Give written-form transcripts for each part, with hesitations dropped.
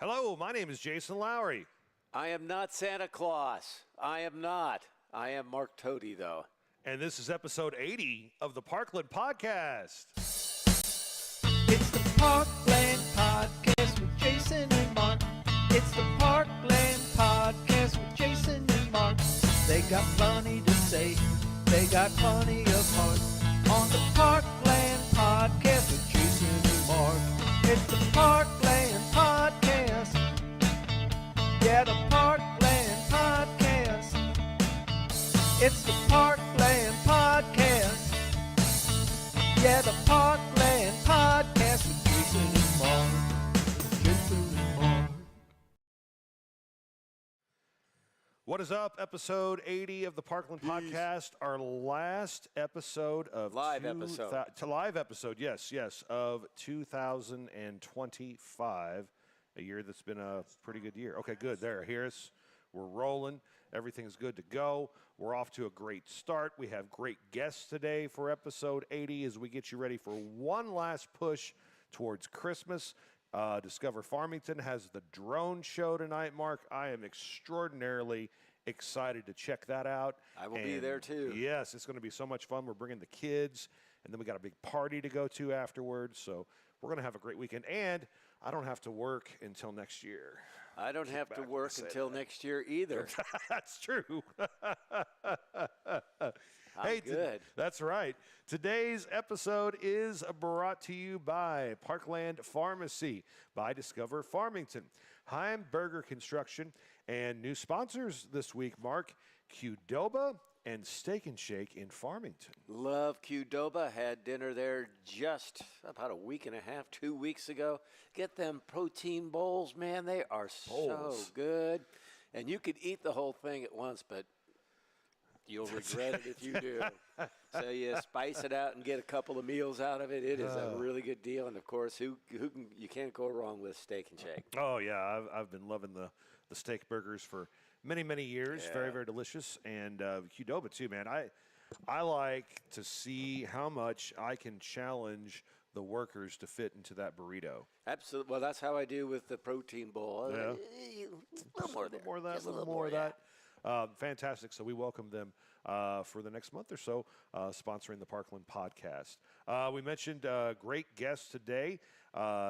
Hello, my name is Jason Lowry. I am not Santa Claus. I am not. I am Mark Toady, though. And this is episode 80 of the Parkland Podcast. It's the Parkland Podcast with Jason and Mark. It's the Parkland Podcast with Jason and Mark. They got plenty to say. They got plenty of heart. On the Parkland Podcast with Jason and Mark. It's the Parkland Podcast. Yeah, the Parkland Podcast. It's the Parkland Podcast. Yeah, the Parkland Podcast with Jason and Mark. Jason and Mark. What is up? Episode 80 of the Parkland Podcast. Our last episode of Live episode, yes, of 2025. A year that's been a pretty good year. Okay, good. Here's we're rolling. Everything's good to go. We're off to a great start. We have great guests today for episode 80 as we get you ready for one last push towards Christmas. Discover Farmington has the drone show tonight, Mark. I am extraordinarily excited to check that out. I will be there too. Yes, it's going to be so much fun. We're bringing the kids, and then we got a big party to go to afterwards. So we're going to have a great weekend. And I don't have to work until next year. I don't have to work until next year either. That's true. I'm good. That's right. Today's episode is brought to you by Parkland Pharmacy, by Discover Farmington, Heimberger Construction, and new sponsors this week, Mark, Qdoba and Steak and Shake in Farmington. Love Qdoba. Had dinner there just about a week and a half, 2 weeks ago. Get them protein bowls, man. They are so good. And you could eat the whole thing at once, but you'll regret it if you do. So you spice it out and get a couple of meals out of it. It is a really good deal. And, of course, you can't go wrong with Steak and Shake. Oh, yeah. I've been loving the steak burgers for many years. Yeah. Very, very delicious. And Qdoba, too, man. I like to see how much I can challenge the workers to fit into that burrito. Absolutely. Well, that's how I do with the protein bowl. Yeah. A little more there. A little more of that. Fantastic. So we welcome them for the next month or so, sponsoring the Parkland Podcast. We mentioned great guests today.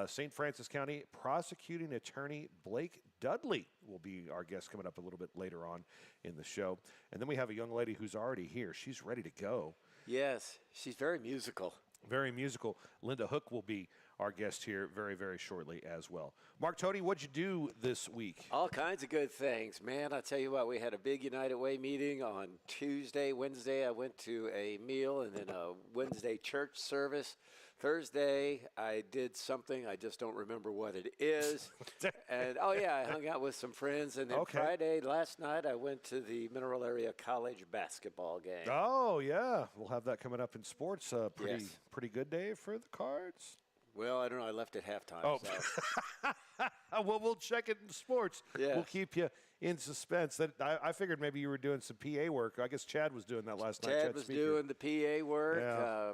St. Francis County Prosecuting Attorney Blake Dudley will be our guest coming up a little bit later on in the show. And then we have a young lady who's already here. She's ready to go. Yes, she's very musical. Very musical. Linda Hook will be our guest here very, very shortly as well. Mark Toady, what'd you do this week? All kinds of good things, man. I tell you what, we had a big United Way meeting on Tuesday. Wednesday, I went to a meal and then a Wednesday church service. Thursday, I did something. I just don't remember what it is. And, I hung out with some friends. And then Friday, last night, I went to the Mineral Area College basketball game. Oh, yeah. We'll have that coming up in sports. Pretty good day for the Cards. Well, I don't know. I left at halftime. Oh. So. Well, we'll check it in sports. Yeah. We'll keep you in suspense. I figured maybe you were doing some PA work. I guess Chad was doing that last night. Chad was doing the PA work. Yeah.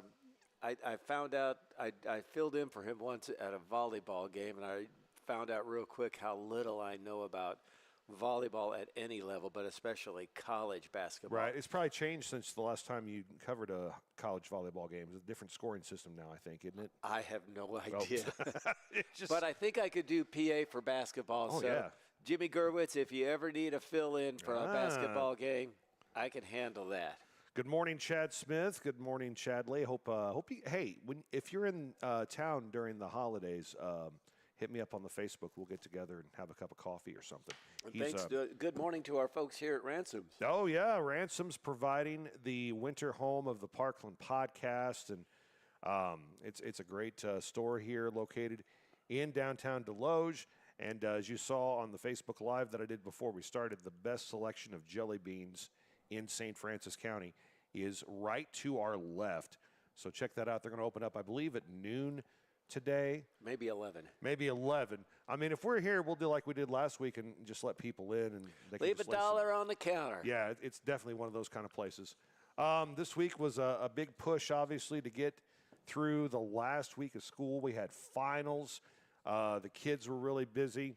I found out, I filled in for him once at a volleyball game, and I found out real quick how little I know about volleyball at any level, but especially college basketball. Right. It's probably changed since the last time you covered a college volleyball game. It's a different scoring system now, I think, isn't it? I have no idea. Oh. But I think I could do PA for basketball. Oh, so yeah. Jimmy Gerwitz, if you ever need a fill-in for a basketball game, I can handle that. Good morning, Chad Smith. Good morning, Chadley. If you're in town during the holidays, hit me up on the Facebook. We'll get together and have a cup of coffee or something. Good morning to our folks here at Ransom's. Oh, yeah. Ransom's providing the winter home of the Parkland Podcast. And it's a great store here located in downtown Deloge. And as you saw on the Facebook Live that I did before we started, the best selection of jelly beans in St. Francis County is right to our left. So check that out. They're going to open up, I believe, at noon today. Maybe 11. I mean, if we're here, we'll do like we did last week and just let people in. And they can leave $1 on the counter. Yeah, it's definitely one of those kind of places. This week was a big push, obviously, to get through the last week of school. We had finals. The kids were really busy.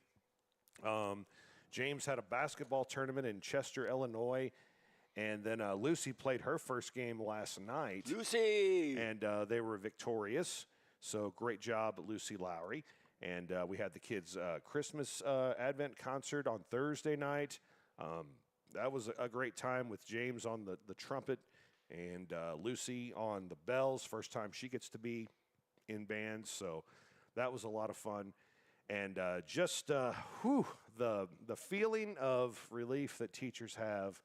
James had a basketball tournament in Chester, Illinois. And then Lucy played her first game last night. Lucy! And they were victorious. So great job, Lucy Lowry. And we had the kids' Christmas Advent concert on Thursday night. That was a great time with James on the trumpet and Lucy on the bells. First time she gets to be in bands. So that was a lot of fun. And just the feeling of relief that teachers have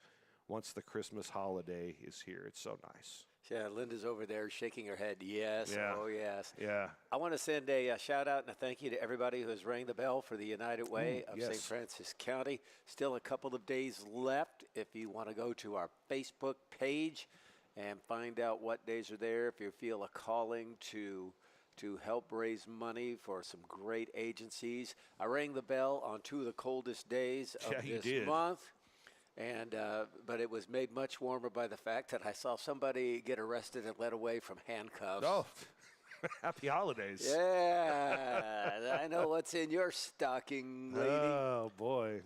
once the Christmas holiday is here. It's so nice. Yeah, Linda's over there shaking her head. Yes, Yeah. oh yes. Yeah. I want to send a shout out and a thank you to everybody who has rang the bell for the United Way of yes. St. Francis County. Still a couple of days left. If you want to go to our Facebook page and find out what days are there, if you feel a calling to help raise money for some great agencies. I rang the bell on 2 of the coldest days of this month. And but it was made much warmer by the fact that I saw somebody get arrested and led away from handcuffs. Oh, happy holidays. Yeah, I know what's in your stocking, lady. Oh, boy.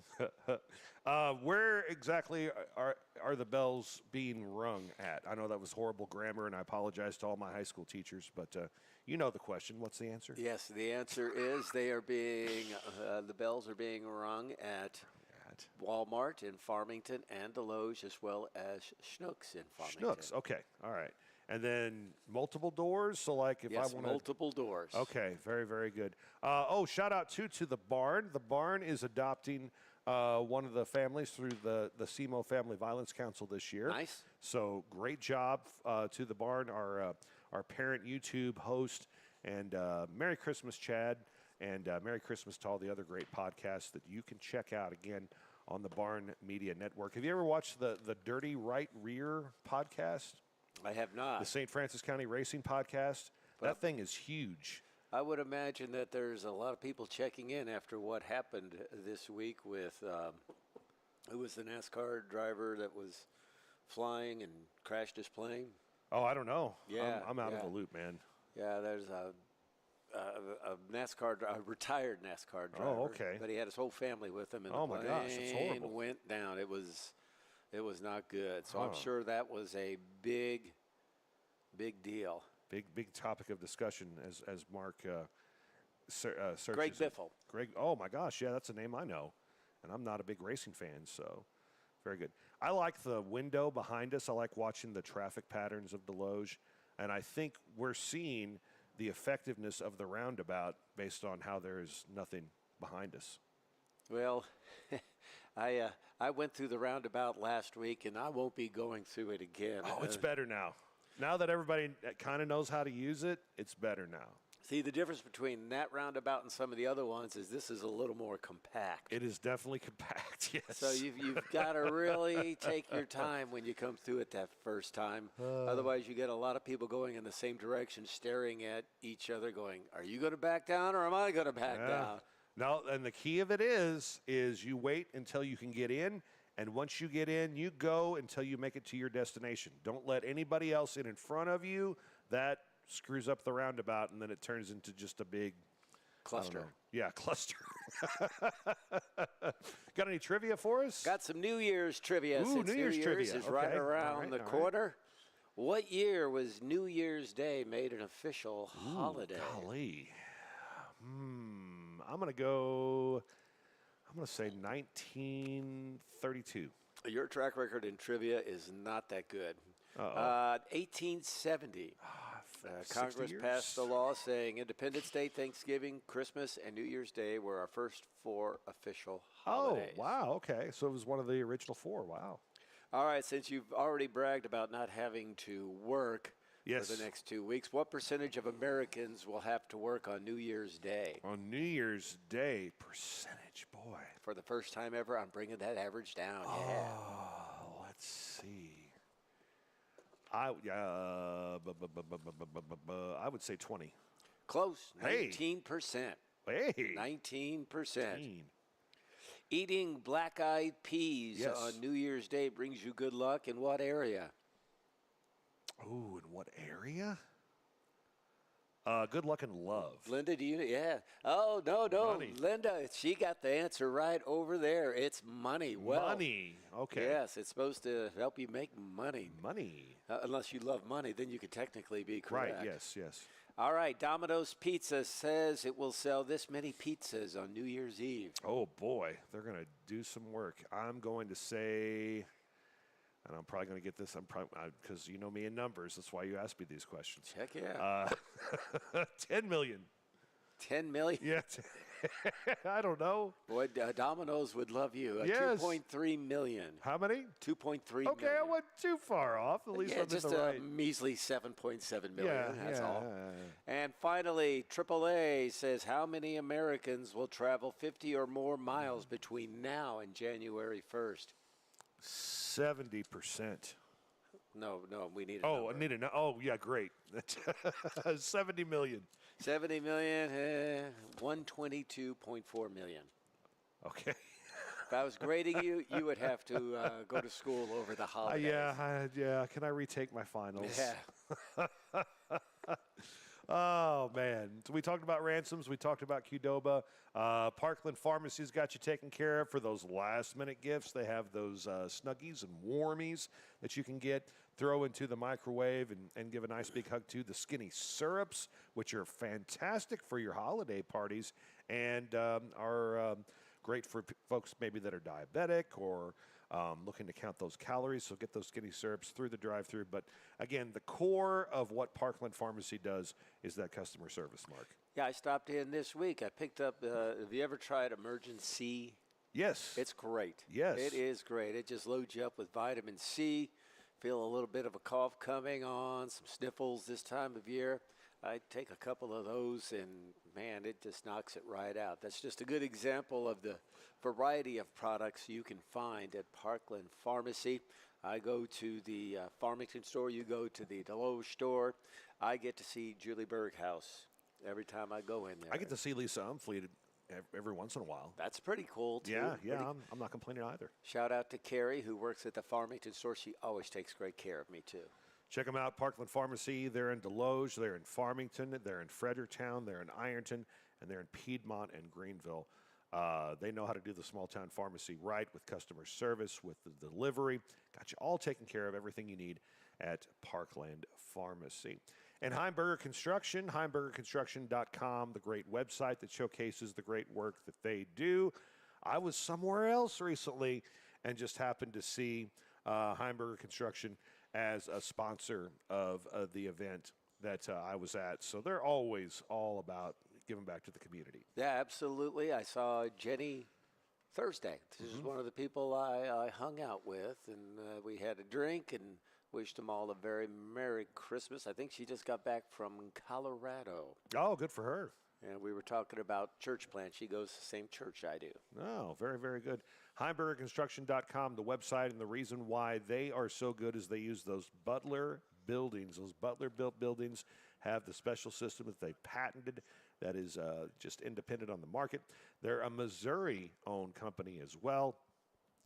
Where exactly are the bells being rung at? I know that was horrible grammar, and I apologize to all my high school teachers, but you know the question. What's the answer? Yes, the answer is they are being, the bells are being rung at Walmart in Farmington and Deloge, as well as Schnucks in Farmington. Schnucks, okay, all right. And then multiple doors, so like if I want multiple doors. Okay, very, very good. Shout out to the Barn. The Barn is adopting one of the families through the SEMO Family Violence Council this year. Nice. So great job to the Barn, our parent YouTube host, and Merry Christmas, Chad. And Merry Christmas to all the other great podcasts that you can check out, again, on the Barn Media Network. Have you ever watched the Dirty Right Rear podcast? I have not. The St. Francis County Racing podcast? That thing is huge. I would imagine that there's a lot of people checking in after what happened this week with who was the NASCAR driver that was flying and crashed his plane? Oh, I don't know. Yeah, I'm out of the loop, man. Yeah, there's a retired NASCAR driver. Oh, okay. But he had his whole family with him, and Oh, the my gosh, it's plane horrible. went down. It was not good. So I'm sure that was a big deal. Big topic of discussion as Mark searches. Greg it. Biffle. Greg, oh my gosh, yeah, that's a name I know, and I'm not a big racing fan, so very good. I like the window behind us. I like watching the traffic patterns of Deloge, and I think we're seeing the effectiveness of the roundabout based on how there's nothing behind us. Well, I went through the roundabout last week, and I won't be going through it again. Oh, it's better now. Now that everybody kind of knows how to use it, it's better now. See, the difference between that roundabout and some of the other ones is this is a little more compact. It is definitely compact, yes. So you've got to really take your time when you come through it that first time. Otherwise, you get a lot of people going in the same direction, staring at each other, going, are you going to back down or am I going to back down? No, and the key of it is you wait until you can get in, and once you get in, you go until you make it to your destination. Don't let anybody else in front of you. That screws up the roundabout, and then it turns into just a big cluster. Yeah, cluster. Got any trivia for us? Got some New Year's trivia. Ooh, since New Year's trivia. is Okay. right around the all corner. What year was New Year's Day made an official holiday? Golly. I'm going to say 1932. Your track record in trivia is not that good. 1870. Congress 60 passed a years? law saying Independence Day, Thanksgiving, Christmas, and New Year's Day were our first 4 official holidays. Oh, wow. Okay. So it was one of the original 4. Wow. All right, since you've already bragged about not having to work Yes. for the next 2 weeks, what percentage of Americans will have to work on New Year's Day? On New Year's Day, percentage, boy. For the first time ever, I'm bringing that average down. Oh, let's see. I would say 20. Close. Hey. 19%. Hey. 19%. Eating black-eyed peas Yes. on New Year's Day brings you good luck in what area? Ooh, in what area? Good luck and love. Linda, do you? Yeah. Oh, no. Money. Linda, she got the answer right over there. It's money. Well, Money. Okay. Yes, it's supposed to help you make money. Money. Unless you love money, then you could technically be correct. Right. Yes. All right. Domino's Pizza says it will sell this many pizzas on New Year's Eve. Oh, boy. They're going to do some work. I'm going to say, and I'm probably going to get this, because you know me in numbers. That's why you ask me these questions. Heck yeah. 10 million. 10 million? Yeah. I don't know. Boy, Domino's would love you. Yes. 2.3 million. How many? 2.3 million. Okay, I wasn't too far off. At least I'm just in the right. a measly 7.7 million. That's all. Yeah. And finally, AAA says how many Americans will travel 50 or more miles between now and January 1st? 70%. No, we need a Oh, number. I need to know. Oh, yeah, great. 70 million. 70 million, 122.4 million. Okay. If I was grading you, you would have to go to school over the holidays. Yeah. Can I retake my finals? Yeah. Oh, man. So we talked about ransoms. We talked about Qdoba. Parkland Pharmacy's got you taken care of for those last-minute gifts. They have those Snuggies and Warmies that you can get, throw into the microwave, and give a nice big hug to. The Skinny Syrups, which are fantastic for your holiday parties and are great for folks maybe that are diabetic or looking to count those calories, so get those Skinny Syrups through the drive-thru. But, again, the core of what Parkland Pharmacy does is that customer service, Mark. Yeah, I stopped in this week. I picked up, have you ever tried Emergen-C? Yes. It's great. Yes. It is great. It just loads you up with vitamin C. Feel a little bit of a cough coming on, some sniffles this time of year. I take a couple of those, and, man, it just knocks it right out. That's just a good example of the variety of products you can find at Parkland Pharmacy. I go to the Farmington store. You go to the Deloge store. I get to see Julie Berghaus every time I go in there. I get to see Lisa Umfleet every once in a while. That's pretty cool, too. Yeah, I'm not complaining either. Shout out to Carrie, who works at the Farmington store. She always takes great care of me, too. Check them out, Parkland Pharmacy. They're in Deloge, they're in Farmington, they're in Fredericktown, they're in Ironton, and they're in Piedmont and Greenville. They know how to do the small town pharmacy right with customer service, with the delivery. Got you all taken care of, everything you need at Parkland Pharmacy. And Heimberger Construction, heimbergerconstruction.com, the great website that showcases the great work that they do. I was somewhere else recently and just happened to see Heimberger Construction as a sponsor of the event that I was at. So they're always all about giving back to the community. Yeah, absolutely. I saw Jenny Thursday. This is one of the people I hung out with, and we had a drink and wished them all a very Merry Christmas. I think she just got back from Colorado. Oh, good for her. And we were talking about church plants. She goes to the same church I do. Oh, very, very good. HeimbergerConstruction.com, the website, and the reason why they are so good is they use those Butler buildings. Those Butler-built buildings have the special system that they patented that is just independent on the market. They're a Missouri-owned company as well,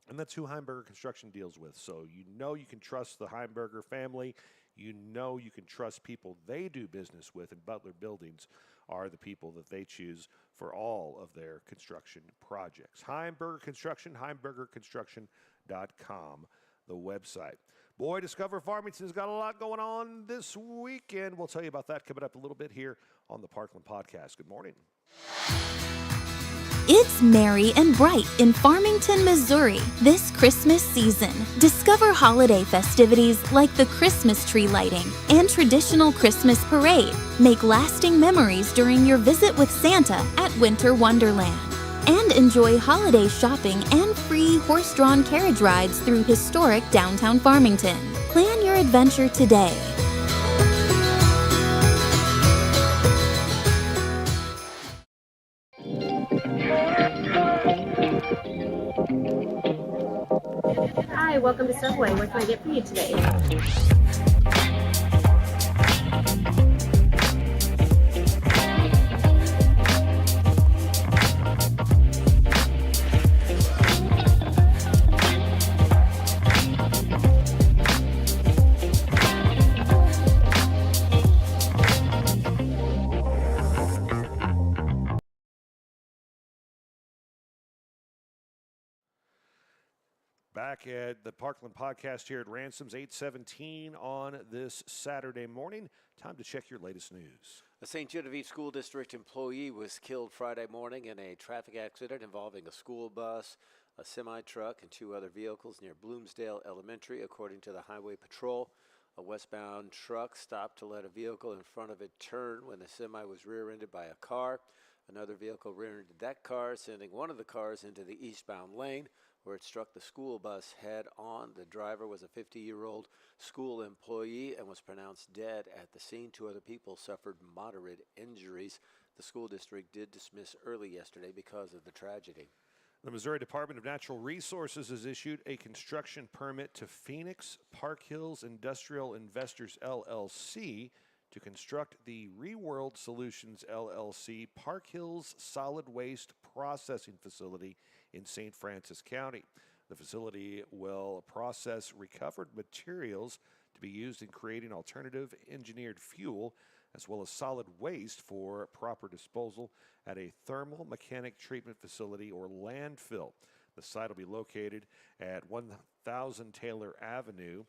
and that's who Heimberger Construction deals with. So you know you can trust the Heimberger family. You know you can trust people they do business with, and Butler Buildings are the people that they choose for all of their construction projects. Heimberger Construction, heimbergerconstruction.com, the website. Boy, Discover Farmington's got a lot going on this weekend. We'll tell you about that coming up a little bit here on the Parkland Podcast. Good morning. It's merry and bright in Farmington, Missouri this Christmas season. Discover holiday festivities like the Christmas tree lighting and traditional Christmas parade. Make lasting memories during your visit with Santa at Winter Wonderland. And enjoy holiday shopping and free horse-drawn carriage rides through historic downtown Farmington. Plan your adventure today. Hi, welcome to Subway. What can I get for you today? Back at the Parkland podcast here at Ransom's 8:17 on this Saturday morning. Time to check your latest news. A St. Genevieve School District employee was killed Friday morning in a traffic accident involving a school bus, a semi-truck, and 2 other vehicles near Bloomsdale Elementary, according to the Highway Patrol. A westbound truck stopped to let a vehicle in front of it turn when the semi was rear-ended by a car. Another vehicle rear-ended that car, sending one of the cars into the eastbound lane, where it struck the school bus head-on. The driver was a 50-year-old school employee and was pronounced dead at the scene. 2 other people suffered moderate injuries. The school district did dismiss early yesterday because of the tragedy. The Missouri Department of Natural Resources has issued a construction permit to Phoenix Park Hills Industrial Investors, LLC, to construct the Reworld Solutions, LLC Park Hills Solid Waste Processing Facility in St. Francis County. The facility will process recovered materials to be used in creating alternative engineered fuel, as well as solid waste for proper disposal at a thermal mechanic treatment facility or landfill. The site will be located at 1000 Taylor Avenue.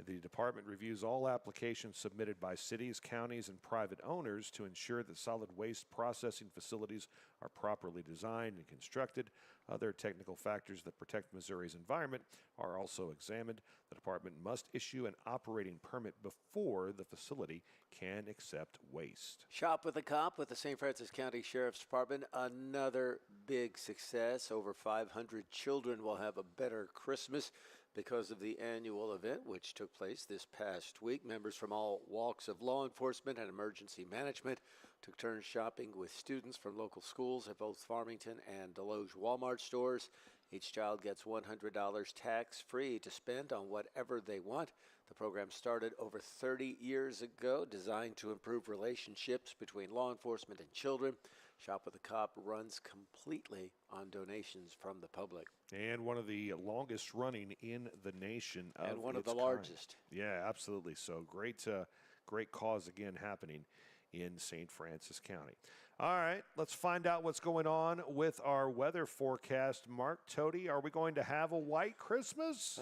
The department reviews all applications submitted by cities, counties, and private owners to ensure that solid waste processing facilities are properly designed and constructed. Other technical factors that protect Missouri's environment are also examined. The department must issue an operating permit before the facility can accept waste. Shop with a Cop with the St. Francis County Sheriff's Department. Another big success. Over 500 children will have a better Christmas because of the annual event, which took place this past week. Members from all walks of law enforcement and emergency management took turns shopping with students from local schools at both Farmington and Deloge Walmart stores. Each child gets $100 tax-free to spend on whatever they want. The program started over 30 years ago, designed to improve relationships between law enforcement and children. Shop with a Cop runs completely on donations from the public. And one of the longest running in the nation. And one of the kind. largest. Yeah, absolutely. So great cause again happening in St. Francis County. All right, let's find out what's going on with our weather forecast. Mark Tody, are we going to have a white Christmas?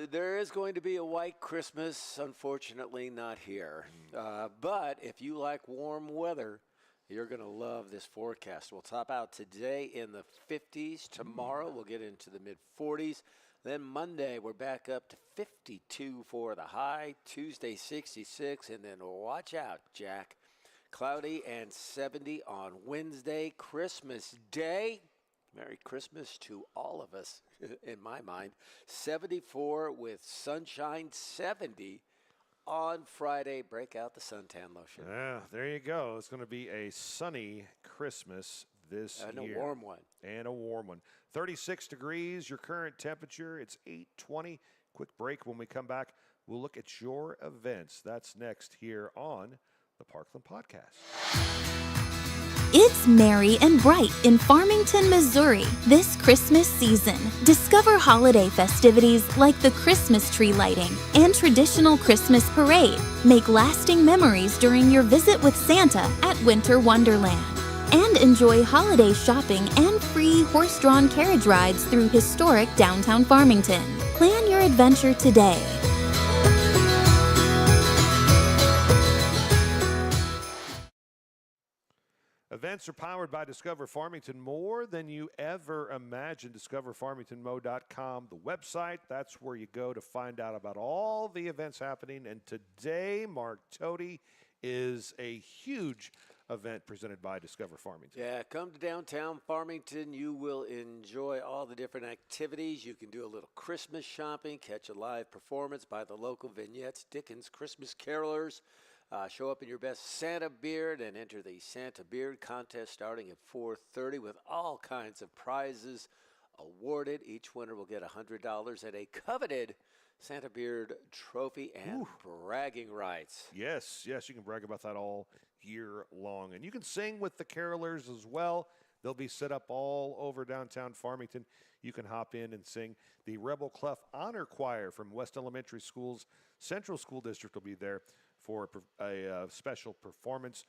There is going to be a white Christmas, unfortunately not here. But if you like warm weather, you're going to love this forecast. We'll top out today in the 50s. Tomorrow we'll get into the mid-40s. Then Monday we're back up to 52 for the high. Tuesday 66. And then watch out, Jack. Cloudy and 70 on Wednesday. Christmas Day. Merry Christmas to all of us, in my mind. 74 with sunshine. 70 on Friday. Break out the suntan lotion. Yeah, there you go. It's going to be a sunny Christmas this year. And a warm one. And a warm one. 36 degrees, your current temperature. It's 8:20. Quick break. When we come back, we'll look at your events. That's next here on the Parkland Podcast. It's merry and bright in Farmington, Missouri this Christmas season. Discover holiday festivities like the Christmas tree lighting and traditional Christmas parade. Make lasting memories during your visit with Santa at Winter Wonderland. And enjoy holiday shopping and free horse-drawn carriage rides through historic downtown Farmington. Plan your adventure today. Events are powered by Discover Farmington more than you ever imagined. DiscoverFarmingtonMo.com, the website. That's where you go to find out about all the events happening. And today, Mark Tody, is a huge event presented by Discover Farmington. Yeah, come to downtown Farmington. You will enjoy all the different activities. You can do a little Christmas shopping, catch a live performance by the local vignettes, Dickens Christmas Carolers. Show up in your best Santa beard and enter the Santa Beard Contest starting at 4:30 with all kinds of prizes awarded. Each winner will get $100 and a coveted Santa Beard trophy and bragging rights. Yes, you can brag about that all year long. And you can sing with the carolers as well. They'll be set up all over downtown Farmington. You can hop in and sing. The Rebel Clef Honor Choir from West Elementary School's Central School District will be there for a special performance.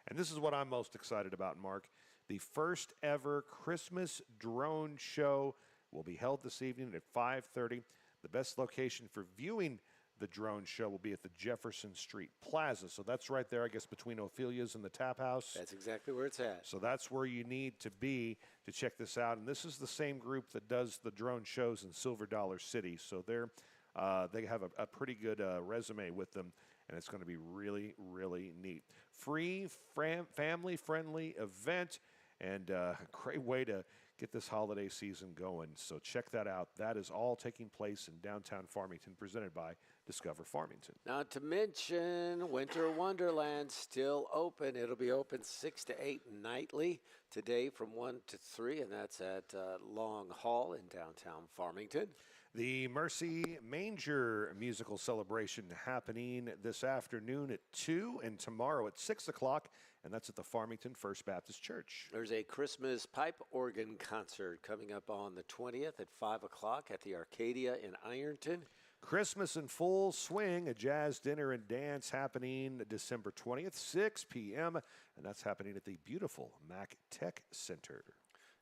And this is what I'm most excited about, Mark. The first ever Christmas drone show will be held this evening at 5:30. The best location for viewing the drone show will be at the Jefferson Street Plaza. So that's right there, I guess, between Ophelia's and the Tap House. That's exactly where it's at. So that's where you need to be to check this out. And this is the same group that does the drone shows in Silver Dollar City. So they have a pretty good resume with them, and it's going to be really, really neat. Free, family-friendly event, and a great way to get this holiday season going. So check that out. That is all taking place in downtown Farmington, presented by Discover Farmington. Not to mention, Winter Wonderland still open. It'll be open 6 to 8 nightly today from 1 to 3, and that's at Long Hall in downtown Farmington. The Mercy Manger musical celebration happening this afternoon at 2 and tomorrow at 6 o'clock, and that's at the Farmington First Baptist Church. There's a Christmas pipe organ concert coming up on the 20th at 5 o'clock at the Arcadia in Ironton. Christmas in full swing, a jazz dinner and dance happening December 20th, 6 p.m., and that's happening at the beautiful Mac Tech Center.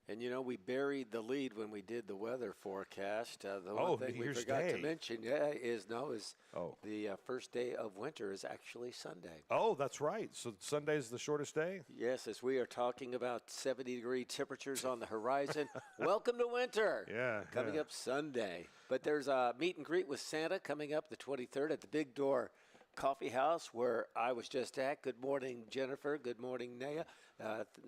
And, you know, we buried the lead when we did the weather forecast. The one thing we forgot to mention, is the first day of winter is actually Sunday. Oh, that's right. So Sunday is the shortest day? Yes, as we are talking about 70-degree temperatures on the horizon. Welcome to winter. Yeah. Coming up Sunday. But there's a meet and greet with Santa coming up the 23rd at the Big Door Coffee House, where I was just at. Good morning, Jennifer. Good morning, Naya.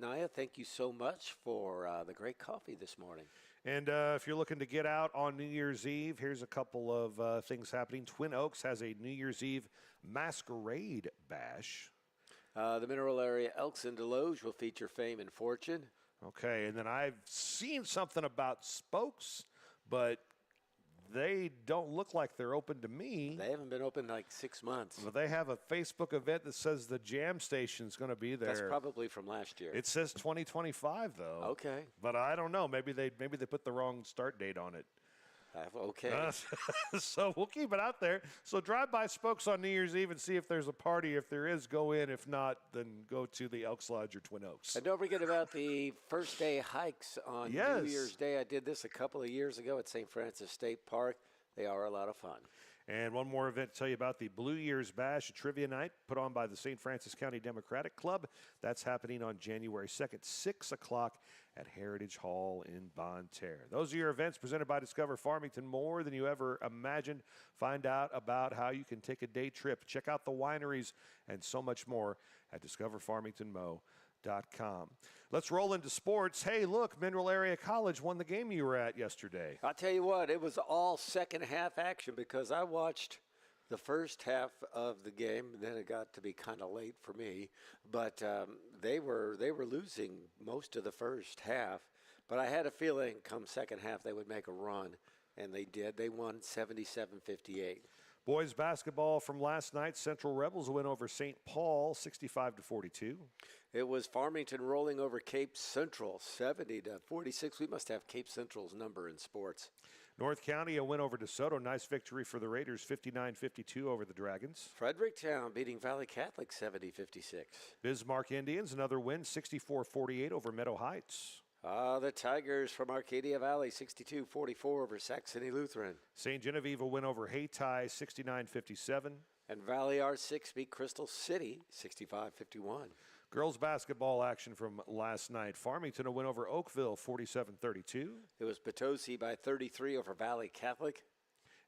Naya, thank you so much for the great coffee this morning. And if you're looking to get out on New Year's Eve, here's a couple of things happening. Twin Oaks has a New Year's Eve masquerade bash. The Mineral Area Elks in Deloge will feature Fame and Fortune. Okay, and then I've seen something about Spokes, but they don't look like they're open to me. They haven't been open like 6 months. Well, they have a Facebook event that says the Jam Station's going to be there. That's probably from last year. It says 2025 though. Okay. But I don't know. Maybe they put the wrong start date on it. Okay. So we'll keep it out there. So drive by Spokes on New Year's Eve and see if there's a party. If there is, go in. If not, then go to the Elks Lodge or Twin Oaks. And don't forget about the first day hikes on New Year's Day. I did this a couple of years ago at St. Francis State Park. They are a lot of fun. And one more event to tell you about, the Blue Year's Bash, a trivia night put on by the St. Francis County Democratic Club. That's happening on January 2nd, 6 o'clock at Heritage Hall in Bonne Terre. Those are your events presented by Discover Farmington. More than you ever imagined. Find out about how you can take a day trip. Check out the wineries and so much more at discoverfarmingtonmo.com. Let's roll into sports. Hey, look, Mineral Area College won the game you were at yesterday. I'll tell you what, it was all second half action because I watched the first half of the game, and then it got to be kind of late for me. But they were losing most of the first half. But I had a feeling come second half they would make a run, and they did. They won 77-58. Boys basketball from last night, Central Rebels win over St. Paul 65-42. It was Farmington rolling over Cape Central 70-46. We must have Cape Central's number in sports. North County a win over DeSoto. Nice victory for the Raiders, 59-52 over the Dragons. Fredericktown beating Valley Catholic 70-56. Bismarck Indians another win, 64-48 over Meadow Heights. The Tigers from Arcadia Valley, 62-44 over Saxony Lutheran. St. Genevieve a win over Hayti, 69-57. And Valley R6 beat Crystal City, 65-51. Girls basketball action from last night. Farmington a win over Oakville, 47-32. It was Potosi by 33 over Valley Catholic.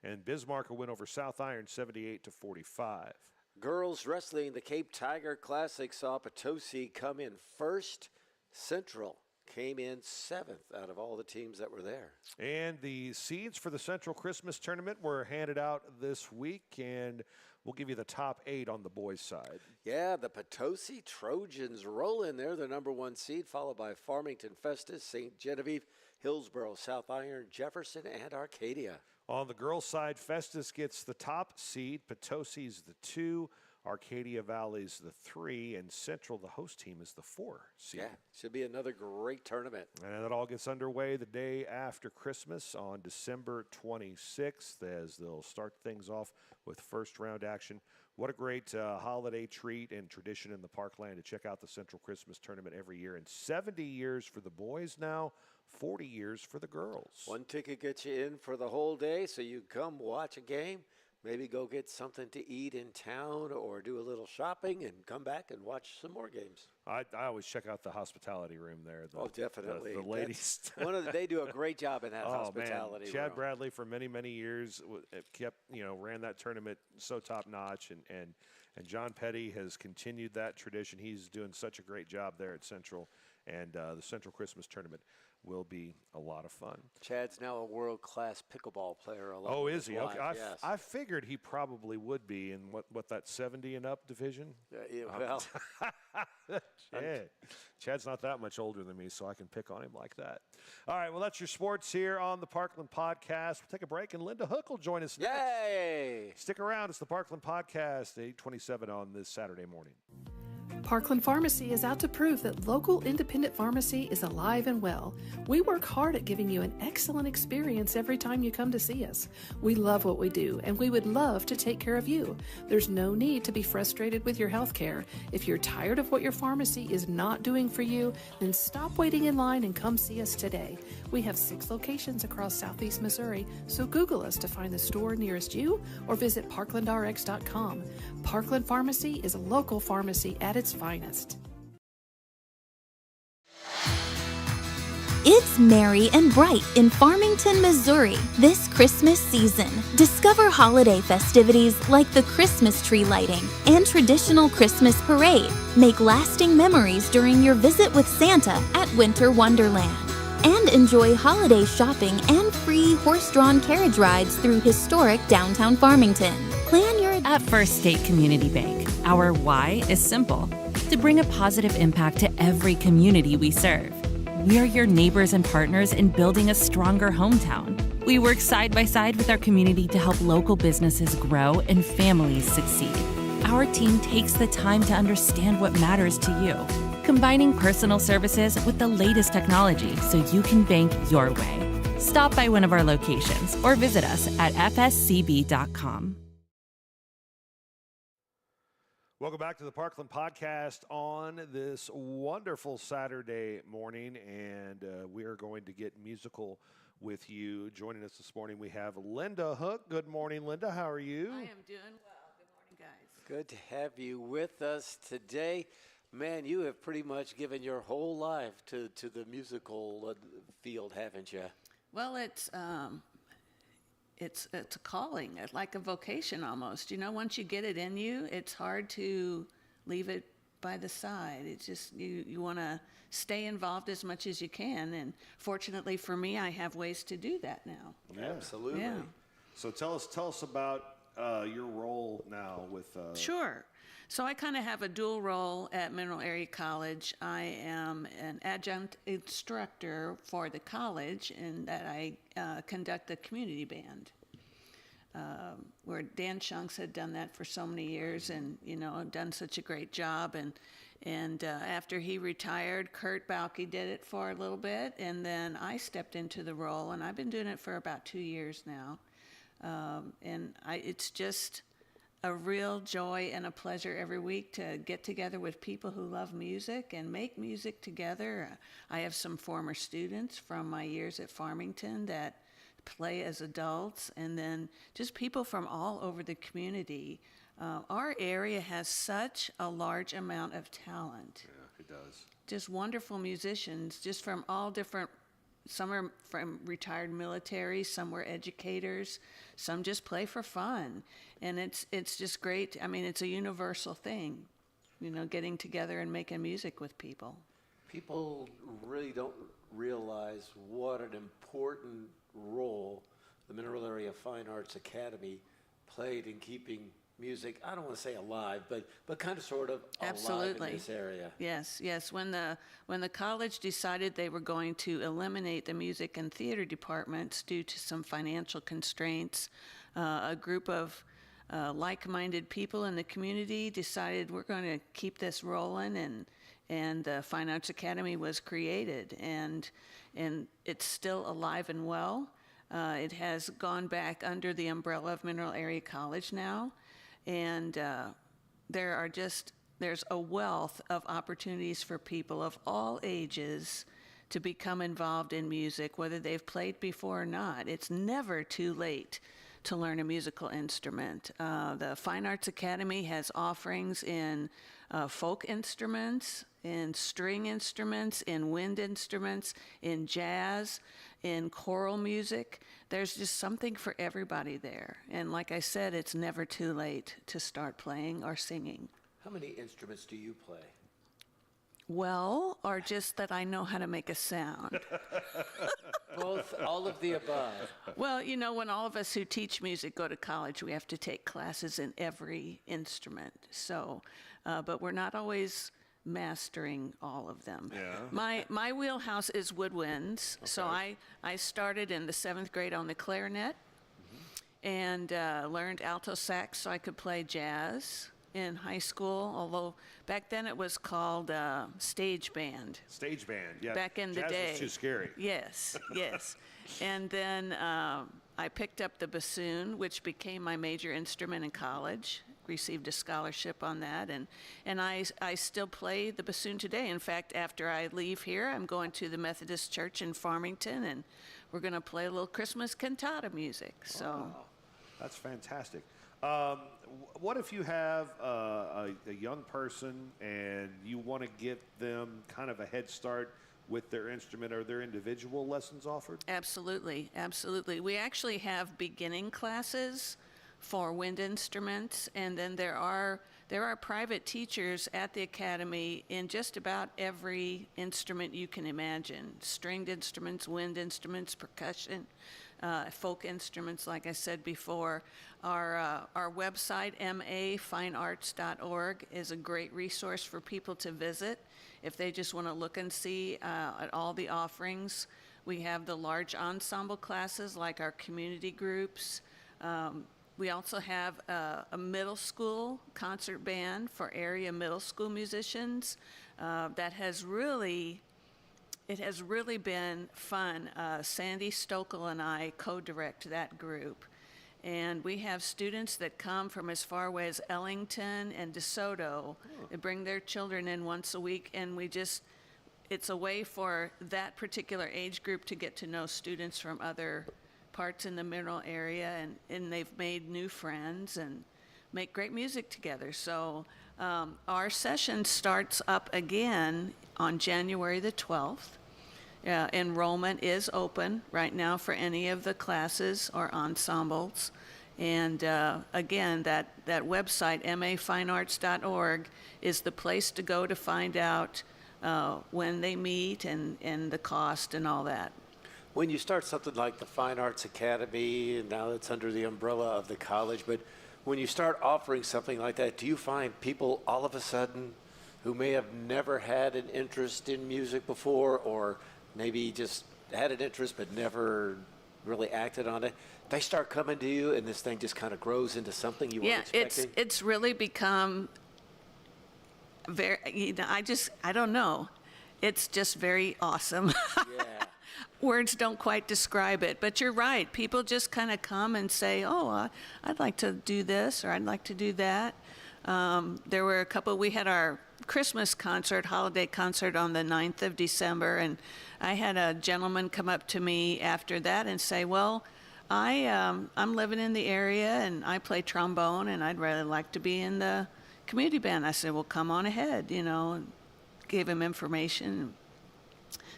And Bismarck a win over South Iron, 78-45. Girls wrestling, the Cape Tiger Classic saw Potosi come in first. Central came in seventh out of all the teams that were there. And the seeds for the Central Christmas Tournament were handed out this week, and we'll give you the top 8 on the boys' side. Yeah, the Potosi Trojans roll in there, the number 1 seed, followed by Farmington Festus, St. Genevieve, Hillsboro, South Iron, Jefferson, and Arcadia. On the girls' side, Festus gets the top seed, Potosi's the 2, Arcadia Valley's the 3, and Central, the host team, is the 4 seed. Yeah, should be another great tournament. And that all gets underway the day after Christmas on December 26th, as they'll start things off with first round action What a great holiday treat and tradition in the Parkland to check out the Central Christmas Tournament every year. And 70 years for the boys now, 40 years for the girls. One ticket gets you in for the whole day, so you come watch a game, maybe go get something to eat in town or do a little shopping and come back and watch some more games. I always check out the hospitality room there. Definitely. The ladies. They do a great job in that hospitality man. Chad room. Bradley for many, many years ran that tournament so top notch, and John Petty has continued that tradition. He's doing such a great job there at Central, and the Central Christmas Tournament will be a lot of fun. Chad's now a world-class pickleball player. Oh, is he? Okay, yes. I figured he probably would be in what that 70 and up division. Well, Chad's not that much older than me, so I can pick on him like that. All right, well, that's your sports here on the Parkland Podcast. We'll take a break, and Linda Hook will join us next. Yay! Stick around. It's the Parkland Podcast, 8:27 on this Saturday morning. Parkland Pharmacy is out to prove that local independent pharmacy is alive and well. We work hard at giving you an excellent experience every time you come to see us. We love what we do, and we would love to take care of you. There's no need to be frustrated with your health care. If you're tired of what your pharmacy is not doing for you, then stop waiting in line and come see us today. We have 6 locations across Southeast Missouri, so Google us to find the store nearest you or visit parklandrx.com. Parkland Pharmacy is a local pharmacy at its finest. It's merry and bright in Farmington, Missouri this Christmas season. Discover holiday festivities like the Christmas tree lighting and traditional Christmas parade. Make lasting memories during your visit with Santa at Winter Wonderland. And enjoy holiday shopping and free horse-drawn carriage rides through historic downtown Farmington. Plan your... At First State Community Bank, our why is simple: to bring a positive impact to every community we serve. We are your neighbors and partners in building a stronger hometown. We work side by side with our community to help local businesses grow and families succeed. Our team takes the time to understand what matters to you, combining personal services with the latest technology so you can bank your way. Stop by one of our locations or visit us at fscb.com. Welcome back to the Parkland Podcast on this wonderful Saturday morning, and we are going to get musical with you. Joining us this morning, we have Linda Hook. Good morning, Linda. How are you? I am doing well. Good morning, guys. Good to have you with us today. Man, you have pretty much given your whole life to the musical field, haven't you? Well, it's a calling, it's like a vocation almost. You know, once you get it in you, it's hard to leave it by the side. It's just you want to stay involved as much as you can, and fortunately for me, I have ways to do that now. Yeah. Absolutely. Yeah. So tell us about your role now with. Sure. So I kind of have a dual role at Mineral Area College. I am an adjunct instructor for the college, and that I conduct the community band. Where Dan Shunks had done that for so many years, and done such a great job. And after he retired, Kurt Balke did it for a little bit, and then I stepped into the role, and I've been doing it for about 2 years now. It's just a real joy and a pleasure every week to get together with people who love music and make music together. I have some former students from my years at Farmington that play as adults, and then just people from all over the community. Our area has such a large amount of talent. Yeah, it does. Just wonderful musicians, just from all different. Some are from retired military, some were educators, some just play for fun. And it's just great. I mean, it's a universal thing, getting together and making music with people. People really don't realize what an important role the Mineral Area Fine Arts Academy played in keeping music, I don't want to say alive, but kind of sort of alive in this area. Yes. When the college decided they were going to eliminate the music and theater departments due to some financial constraints, a group of like-minded people in the community decided we're going to keep this rolling, and the Fine Arts Academy was created, and it's still alive and well. It has gone back under the umbrella of Mineral Area College now. And there's a wealth of opportunities for people of all ages to become involved in music, whether they've played before or not. It's never too late to learn a musical instrument. The Fine Arts Academy has offerings in folk instruments, in string instruments, in wind instruments, in jazz, in choral music. There's just something for everybody there. And like I said, it's never too late to start playing or singing. How many instruments do you play? Well, or just that I know how to make a sound. Both, all of the above. Well, you know, when all of us who teach music go to college, we have to take classes in every instrument. So, but we're not always mastering all of them. Yeah. My wheelhouse is woodwinds. Okay. So I started in the 7th grade on the clarinet and learned alto sax so I could play jazz in high school, although back then it was called stage band. Stage band, yeah. Back in the Jazz day. was too scary. Yes, yes. And then I picked up the bassoon, which became my major instrument in college. Received a scholarship on that, and I still play the bassoon today. In fact, after I leave here, I'm going to the Methodist Church in Farmington, and we're going to play a little Christmas cantata music. So, wow. That's fantastic. What if you have a young person and you want to get them kind of a head start with their instrument? Are there individual lessons offered? Absolutely, absolutely. We actually have beginning classes for wind instruments, and then there are private teachers at the academy in just about every instrument you can imagine: stringed instruments, wind instruments, percussion, folk instruments, like I said before. Our website, mafinearts.org, is a great resource for people to visit if they just want to look and see at all the offerings. We have the large ensemble classes like our community groups. We also have a middle school concert band for area middle school musicians that has really been fun. Sandy Stokel and I co-direct that group. And we have students that come from as far away as Ellington and DeSoto. They bring their children in once a week, and it's a way for that particular age group to get to know students from other parts in the mineral area, and they've made new friends and make great music together. So our session starts up again on January the 12th. Enrollment is open right now for any of the classes or ensembles. And again, that website, mafinearts.org, is the place to go to find out when they meet and the cost and all that. When you start something like the Fine Arts Academy, and now it's under the umbrella of the college, but when you start offering something like that, do you find people all of a sudden who may have never had an interest in music before, or maybe just had an interest but never really acted on it, they start coming to you and this thing just kind of grows into something you weren't expecting? Yeah, it's really become very, I don't know. It's just very awesome. Yeah. Words don't quite describe it, but you're right. People just kind of come and say, oh, I'd like to do this, or I'd like to do that. There were a couple, we had our Christmas concert, holiday concert on the 9th of December, and I had a gentleman come up to me after that and say, well, I'm living in the area and I play trombone and I'd really like to be in the community band. I said, well, come on ahead, and gave him information.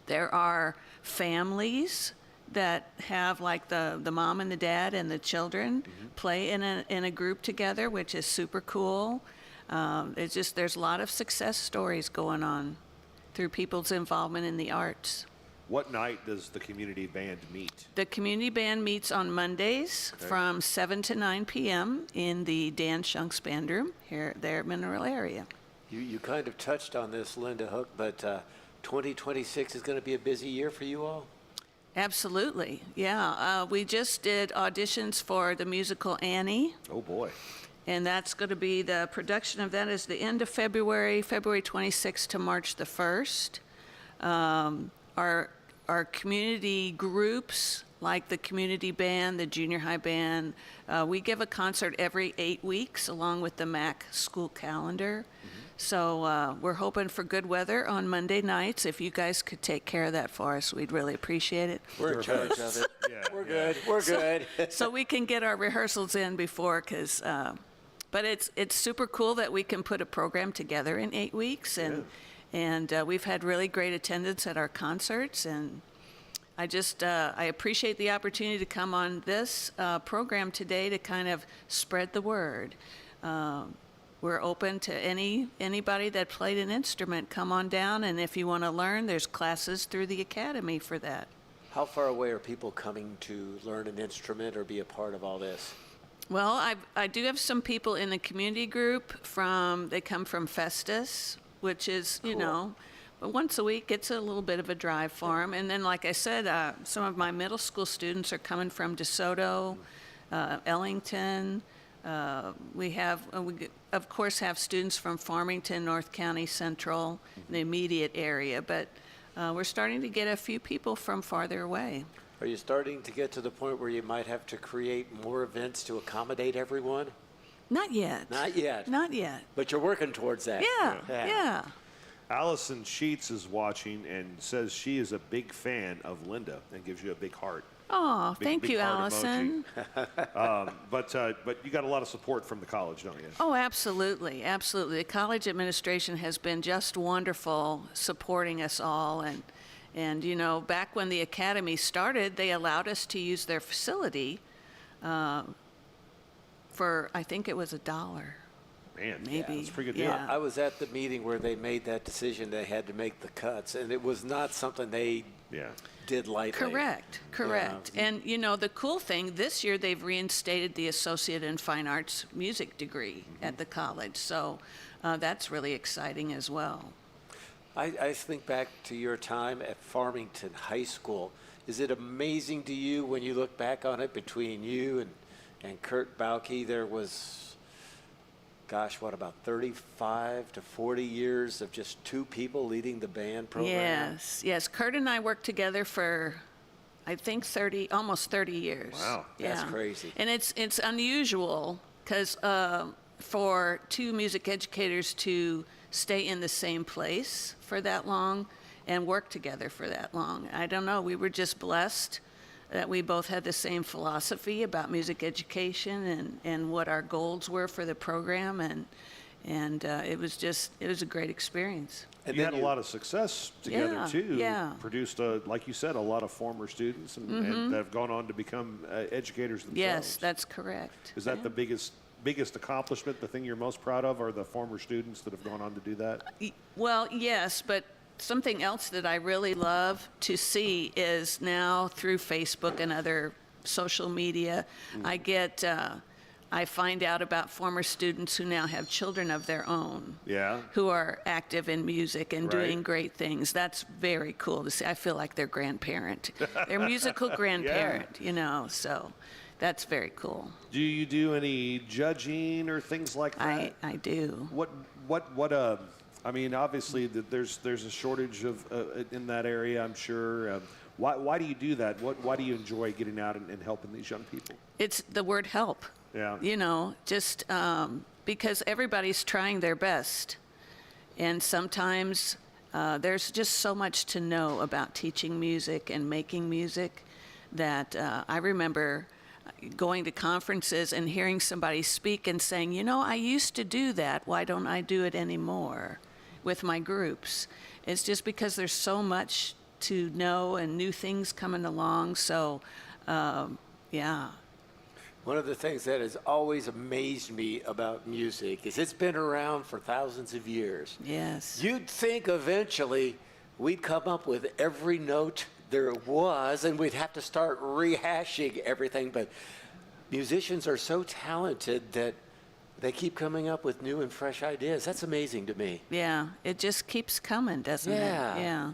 There are families that have, like, the mom and the dad and the children play in a group together, which is super cool. There's a lot of success stories going on through people's involvement in the arts. What night does the community band meet? The community band meets on Mondays from 7 to 9 p.m. in the Dan Shunk's band room there at Mineral area. You kind of touched on this, Linda Hook, but 2026 is going to be a busy year for you all? Absolutely, yeah. We just did auditions for the musical Annie. Oh, boy. And that's going to be, the production of that is the end of February 26th to March the 1st. Our community groups like the community band, the junior high band. We give a concert every 8 weeks along with the MAC school calendar. So we're hoping for good weather on Monday nights. If you guys could take care of that for us, we'd really appreciate it. We're in charge of it. We're good. We're good. So we can get our rehearsals in before, but it's super cool that we can put a program together in 8 weeks, and we've had really great attendance at our concerts, and I appreciate the opportunity to come on this program today to kind of spread the word. We're open to anybody that played an instrument. Come on down, and if you want to learn, there's classes through the academy for that. How far away are people coming to learn an instrument or be a part of all this? Well, I do have some people in the community group they come from Festus, which is, but once a week, it's a little bit of a drive for them. And then, like I said, some of my middle school students are coming from DeSoto, Ellington. We, of course, have students from Farmington, North County Central, the immediate area, but we're starting to get a few people from farther away. Are you starting to get to the point where you might have to create more events to accommodate everyone? Not yet. Not yet. Not yet. But you're working towards that. Yeah. Allison Sheets is watching and says she is a big fan of Linda and gives you a big heart. Oh, Big thank you, heart Allison. But you got a lot of support from the college, don't you? Oh, absolutely, absolutely. The college administration has been just wonderful supporting us all, and back when the academy started, they allowed us to use their facility for, I think it was $1. Man, maybe. That's a pretty good deal. Yeah. I was at the meeting where they made that decision. They had to make the cuts, and it was not something they did lightly. Correct. Yeah. And, the cool thing, this year they've reinstated the Associate in Fine Arts music degree at the college, so that's really exciting as well. I think back to your time at Farmington High School. Is it amazing to you when you look back on it, between you and Kurt Bauke, there was, about 35 to 40 years of just two people leading the band program? Yes. Kurt and I worked together for, I think, almost 30 years. Wow. That's crazy. And it's unusual because for two music educators to stay in the same place for that long and work together for that long. I don't know. We were just blessed that we both had the same philosophy about music education and what our goals were for the program, and it was a great experience. And you had a lot of success together too. Yeah. Produced, like you said, a lot of former students and that have gone on to become educators themselves. Yes, that's correct. Is that the biggest accomplishment, the thing you're most proud of, are the former students that have gone on to do that? Well, yes, but something else that I really love to see is now through Facebook and other social media, I find out about former students who now have children of their own. Yeah. Who are active in music and doing great things. That's very cool to see. I feel like their grandparent, their musical grandparent, so that's very cool. Do you do any judging or things like that? I do. I mean, obviously, there's a shortage of in that area, I'm sure. Why do you do that? Why do you enjoy getting out and helping these young people? It's the word help. Yeah. Just because everybody's trying their best. And sometimes there's just so much to know about teaching music and making music that I remember going to conferences and hearing somebody speak and saying, I used to do that. Why don't I do it anymore with my groups? It's just because there's so much to know and new things coming along. So, yeah. One of the things that has always amazed me about music is it's been around for thousands of years. Yes. You'd think eventually we'd come up with every note there was, and we'd have to start rehashing everything. But musicians are so talented that they keep coming up with new and fresh ideas. That's amazing to me. Yeah, it just keeps coming, doesn't it? Yeah.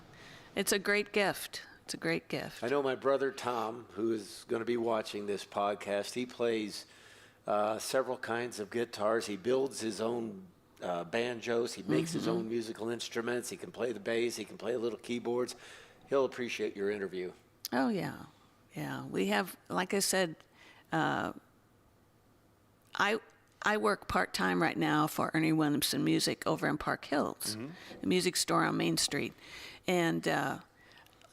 It's a great gift. It's a great gift. I know my brother Tom, who is going to be watching this podcast, he plays several kinds of guitars. He builds his own banjos. He makes his own musical instruments. He can play the bass. He can play little keyboards. He'll appreciate your interview. Oh, yeah. Yeah, we have, like I said, I work part-time right now for Ernie Williamson Music over in Park Hills, the music store on Main Street. And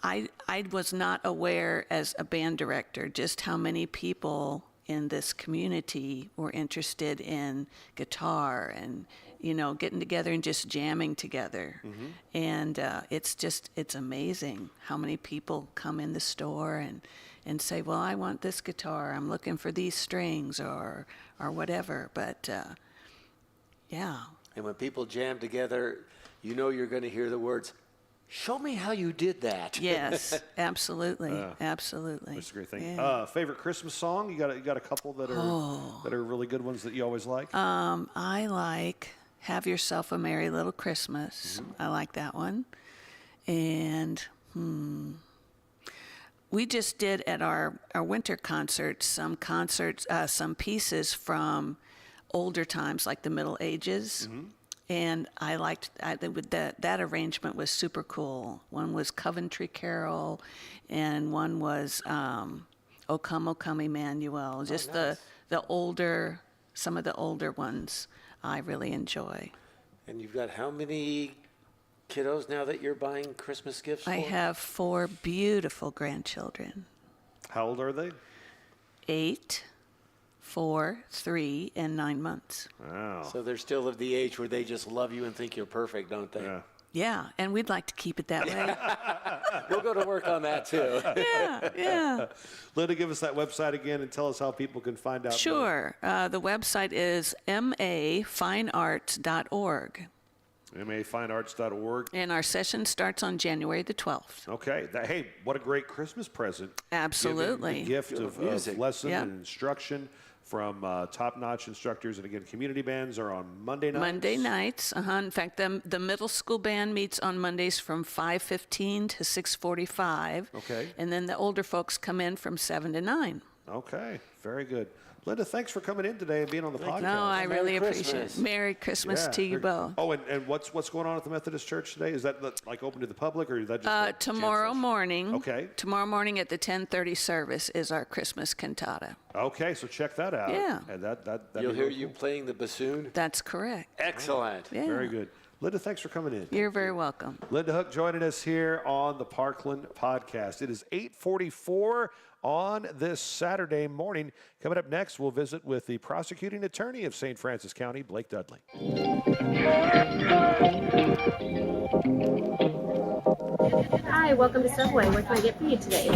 I was not aware as a band director just how many people in this community were interested in guitar and, getting together and just jamming together. And it's amazing how many people come in the store and say, well, I want this guitar, I'm looking for these strings or whatever. But yeah. And when people jam together, you're going to hear the words, "Show me how you did that." Yes, absolutely, absolutely. That's a great thing. Yeah. Favorite Christmas song? You got a couple that are really good ones that you always like? I like "Have Yourself a Merry Little Christmas." I like that one. And we just did at our winter concerts some pieces from older times, like the Middle Ages. And I liked that arrangement was super cool. One was Coventry Carol, and one was O Come, Emmanuel. Just the older, some of the older ones I really enjoy. And you've got how many kiddos now that you're buying Christmas gifts for? I have 4 beautiful grandchildren. How old are they? 8, 4, 3, and 9 months. Wow. So they're still of the age where they just love you and think you're perfect, don't they? Yeah. Yeah, and we'd like to keep it that way. We'll go to work on that too. Yeah. Linda, give us that website again and tell us how people can find out more. Sure. The website is mafinearts.org. mafinearts.org. And our session starts on January the 12th. Okay. Hey, what a great Christmas present. Absolutely. Giving the gift of music. lesson Yep. and instruction from top-notch instructors. And again, community bands are on Monday nights. Monday nights. In fact, the middle school band meets on Mondays from 5:15 to 6:45. Okay. And then the older folks come in from 7 to 9. Okay. Very good. Linda, thanks for coming in today and being on the podcast. No, I Merry really Christmas. appreciate it. Merry Christmas to you both. Oh, and what's going on at the Methodist Church today? Is that like open to the public, or is that just a Tomorrow jam session? morning. Okay. Tomorrow morning at the 10:30 service is our Christmas cantata. Okay, so check that out. Yeah. And that'd You'll be hear real you cool. playing the bassoon. That's correct. Excellent. Yeah. Very good. Linda, thanks for coming in. You're very welcome. Linda Hook joining us here on the Parkland podcast. It is 8:44 on this Saturday morning. Coming up next, we'll visit with the prosecuting attorney of St. Francis County, Blake Dudley. Hi, welcome to Subway. What can I get for you today?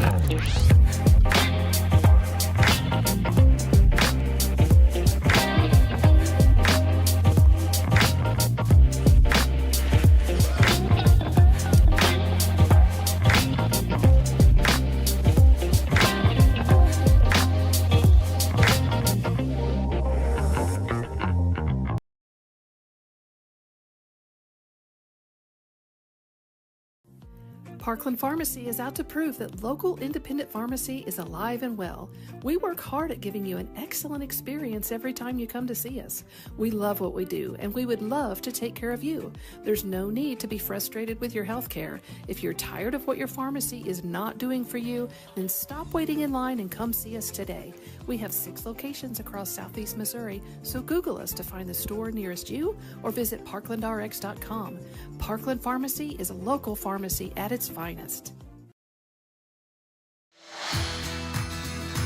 Parkland Pharmacy is out to prove that local independent pharmacy is alive and well. We work hard at giving you an excellent experience every time you come to see us. We love what we do, and we would love to take care of you. There's no need to be frustrated with your health care. If you're tired of what your pharmacy is not doing for you, then stop waiting in line and come see us today. We have 6 locations across Southeast Missouri, so Google us to find the store nearest you or visit parklandrx.com. Parkland Pharmacy is a local pharmacy at its finest.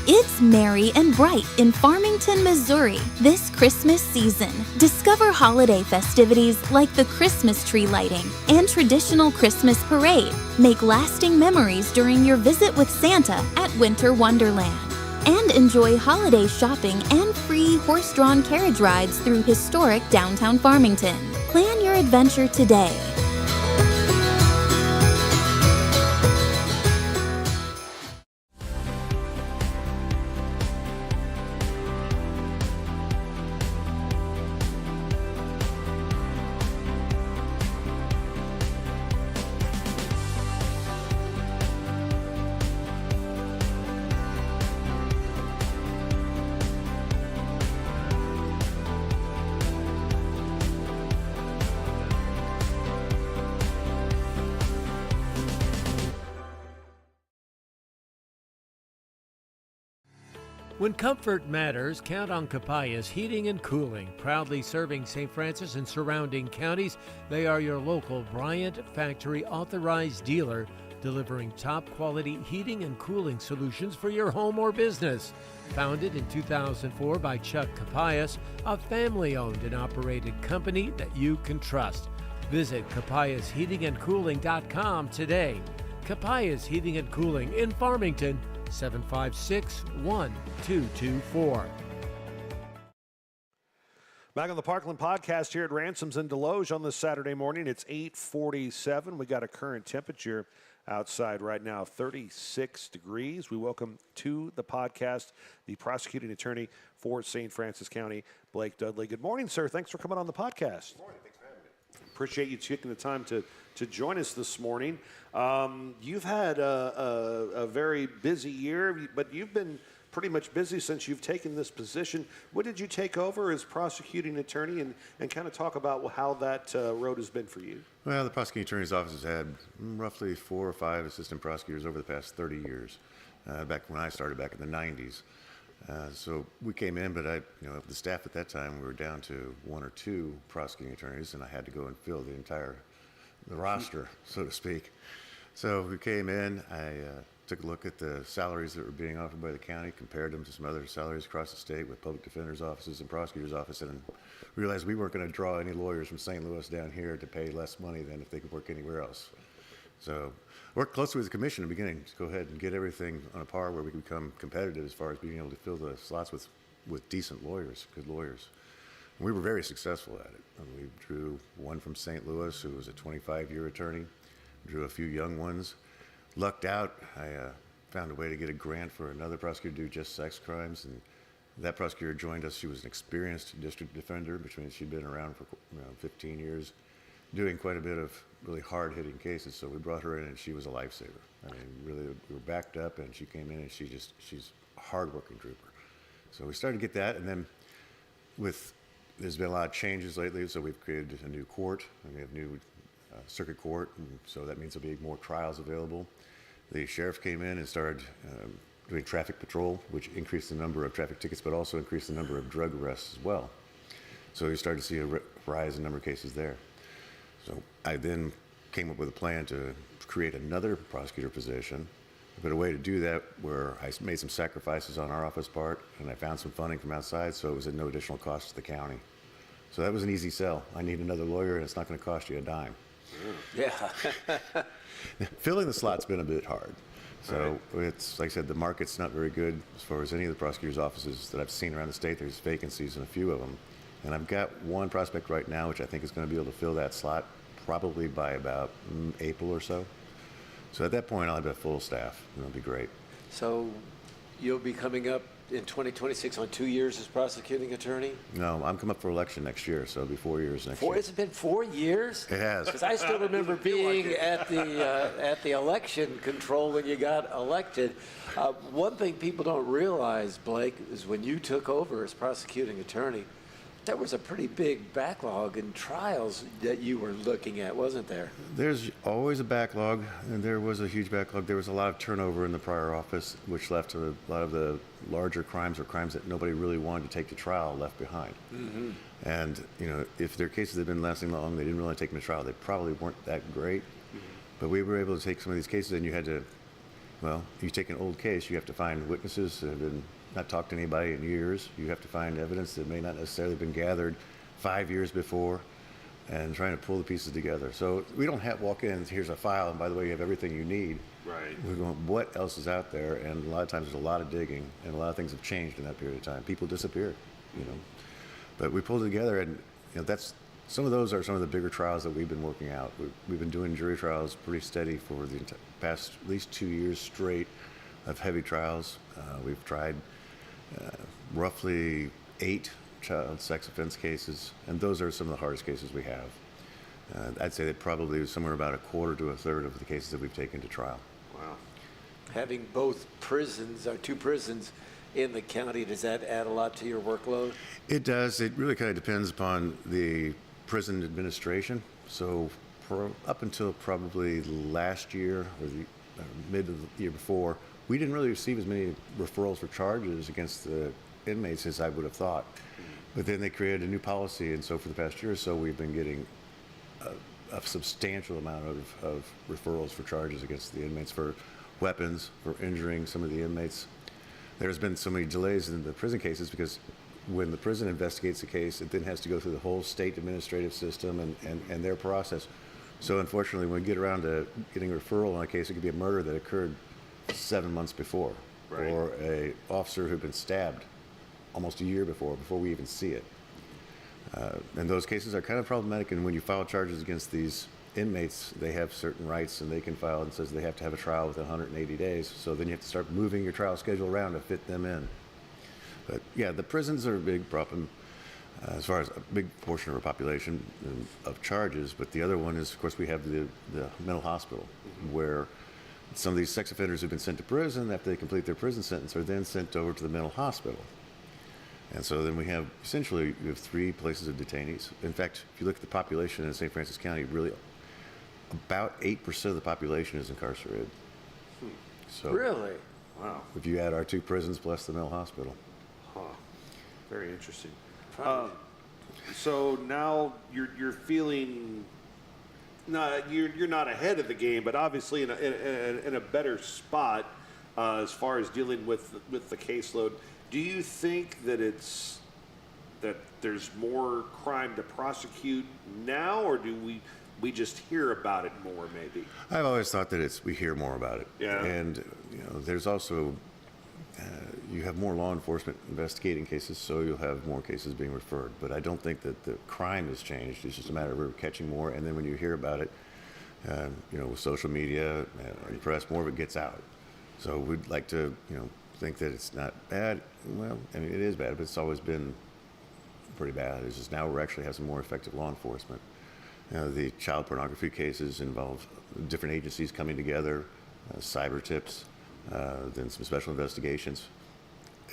It's merry and bright in Farmington, Missouri this Christmas season. Discover holiday festivities like the Christmas tree lighting and traditional Christmas parade. Make lasting memories during your visit with Santa at Winter Wonderland. And enjoy holiday shopping and free horse-drawn carriage rides through historic downtown Farmington. Plan your adventure today. When comfort matters, count on Capias Heating and Cooling. Proudly serving St. Francis and surrounding counties, they are your local Bryant Factory authorized dealer, delivering top quality heating and cooling solutions for your home or business. Founded in 2004 by Chuck Capias, a family-owned and operated company that you can trust. Visit CapiasHeatingandCooling.com today. Capias Heating and Cooling in Farmington, 756-1224. Back on the Parkland podcast here at Ransom's in Deloge on this Saturday morning. It's 8:47. We got a current temperature outside right now, 36 degrees. We welcome to the podcast the prosecuting attorney for St. Francis County, Blake Dudley. Good morning, sir. Thanks for coming on the podcast. Good morning. Thanks for having me. Appreciate you taking the time to join us this morning. You've had a very busy year, but you've been pretty much busy since you've taken this position. What did you take over as prosecuting attorney, and kind of talk about how that road has been for you? Well, the prosecuting attorney's office has had roughly 4 or 5 assistant prosecutors over the past 30 years, back when I started back in the 90s. So we came in, but the staff at that time, we were down to 1 or 2 prosecuting attorneys, and I had to go and fill the roster, so to speak. So we came in, I took a look at the salaries that were being offered by the county, compared them to some other salaries across the state with public defenders' offices and prosecutors' offices, and realized we weren't going to draw any lawyers from St. Louis down here to pay less money than if they could work anywhere else. So worked closely with the commission in the beginning to go ahead and get everything on a par where we could become competitive as far as being able to fill the slots with decent lawyers, good lawyers. And we were very successful at it. We drew one from St. Louis who was a 25-year attorney, drew a few young ones. Lucked out, I found a way to get a grant for another prosecutor to do just sex crimes, and that prosecutor joined us. She was an experienced district defender, she'd been around for 15 years, doing quite a bit of really hard-hitting cases, so we brought her in, and she was a lifesaver. I mean, really, we were backed up, and she came in, and she's a hard-working trooper. So we started to get that, and then there's been a lot of changes lately, so we've created a new court, and we have new circuit court, and so that means there'll be more trials available. The sheriff came in and started doing traffic patrol, which increased the number of traffic tickets, but also increased the number of drug arrests as well. So we started to see a rise in number of cases there. So I then came up with a plan to create another prosecutor position, but a way to do that where I made some sacrifices on our office part, and I found some funding from outside, so it was at no additional cost to the county. So that was an easy sell. I need another lawyer, and it's not going to cost you a dime. Yeah. Filling the slot's been a bit hard. So it's, like I said, the market's not very good as far as any of the prosecutors' offices that I've seen around the state. There's vacancies in a few of them. And I've got one prospect right now, which I think is going to be able to fill that slot probably by about April or so. So at that point, I'll have a full staff, and it'll be great. So you'll be coming up in 2026 on 2 years as prosecuting attorney? No, I'm coming up for election next year, so it'll be 4 years next year. It's been 4 years? It has. Because I still remember being at the election control when you got elected. One thing people don't realize, Blake, is when you took over as prosecuting attorney, there was a pretty big backlog in trials that you were looking at, wasn't there? There's always a backlog, and there was a huge backlog. There was a lot of turnover in the prior office, which left a lot of the larger crimes or crimes that nobody really wanted to take to trial left behind. Mm-hmm. And, if their cases had been lasting long, they didn't really take them to trial. They probably weren't that great. Mm-hmm. But we were able to take some of these cases, and you had to, you take an old case, you have to find witnesses that have been not talked to anybody in years. You have to find evidence that may not necessarily have been gathered 5 years before, and trying to pull the pieces together. So we don't walk in, here's a file, and by the way, you have everything you need. Right. We're going, what else is out there? And a lot of times there's a lot of digging, and a lot of things have changed in that period of time. People disappeared, But we pulled it together, and some of those are some of the bigger trials that we've been working out. We've been doing jury trials pretty steady for the past at least 2 years straight of heavy trials. We've tried roughly 8 child sex offense cases, and those are some of the hardest cases we have. I'd say that probably somewhere about a quarter to a third of the cases that we've taken to trial. Wow. Having both prisons, or 2 prisons in the county, does that add a lot to your workload? It does. It really kind of depends upon the prison administration. So up until probably last year or the mid of the year before, we didn't really receive as many referrals for charges against the inmates as I would have thought. But then they created a new policy, and so for the past year or so, we've been getting a substantial amount of referrals for charges against the inmates for weapons, for injuring some of the inmates. There's been so many delays in the prison cases because when the prison investigates a case, it then has to go through the whole state administrative system and their process. So unfortunately, when we get around to getting a referral on a case, it could be a murder that occurred 7 months before, Right. or a officer who'd been stabbed almost a year before we even see it. And those cases are kind of problematic, and when you file charges against these inmates, they have certain rights, and they can file and says they have to have a trial within 180 days. So then you have to start moving your trial schedule around to fit them in. But yeah, the prisons are a big problem as far as a big portion of our population of charges. But the other one is, of course, we have the mental hospital, where some of these sex offenders who've been sent to prison after they complete their prison sentence are then sent over to the mental hospital. And so then we have essentially 3 places of detainees. In fact, if you look at the population in St. Francis County, really about 8% of the population is incarcerated. So Really? Wow. if you add our 2 prisons plus the mental hospital. Huh. Very interesting. So now you're feeling you're not ahead of the game, but obviously in a better spot as far as dealing with the caseload. Do you think that there's more crime to prosecute now, or do we just hear about it more? Maybe. I've always thought that we hear more about it. Yeah. And there's also you have more law enforcement investigating cases, so you'll have more cases being referred. But I don't think that the crime has changed. It's just a matter of we're catching more, and then when you hear about it, with social media and the press, more of it gets out. So we'd like to, think that it's not bad. Well, I mean, it is bad, but it's always been pretty bad. It's just now we're actually have some more effective law enforcement. The child pornography cases involve different agencies coming together, cyber tips, then some special investigations.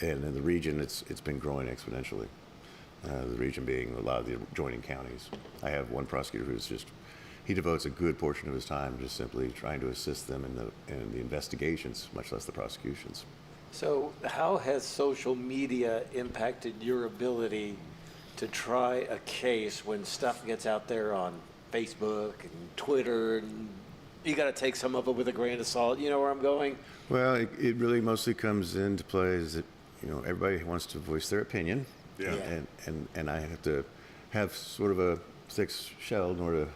And in the region, it's been growing exponentially. The region being a lot of the adjoining counties. I have one prosecutor he devotes a good portion of his time just simply trying to assist them in the investigations, much less the prosecutions. So how has social media impacted your ability to try a case when stuff gets out there on Facebook and Twitter, and you got to take some of it with a grain of salt? You know where I'm going? Well, it really mostly comes into play is that, everybody wants to voice their opinion. Yeah. And I have to have sort of a thick shell in order to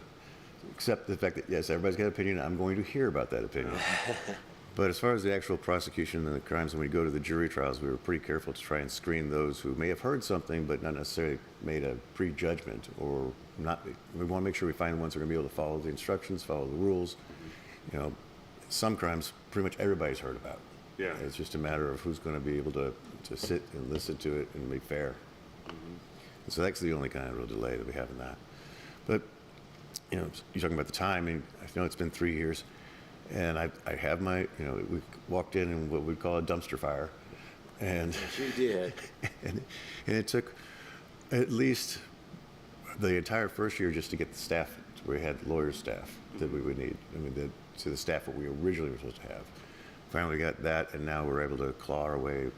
accept the fact that, yes, everybody's got an opinion. I'm going to hear about that opinion. But as far as the actual prosecution and the crimes, when we go to the jury trials, we were pretty careful to try and screen those who may have heard something but not necessarily made a prejudgment or not. We want to make sure we find ones that are going to be able to follow the instructions, follow the rules. Some crimes pretty much everybody's heard about. Yeah. It's just a matter of who's going to be able to sit and listen to it and be fair. And so that's the only kind of real delay that we have in that. But, you're talking about the time. I mean, I know it's been 3 years. And I have my, we walked in what we'd call a dumpster fire. And You did. and it took at least the entire first year just to get the staff. We had lawyer staff that we would need. I mean, to the staff what we originally were supposed to have. Finally got that, and now we're able to claw our way,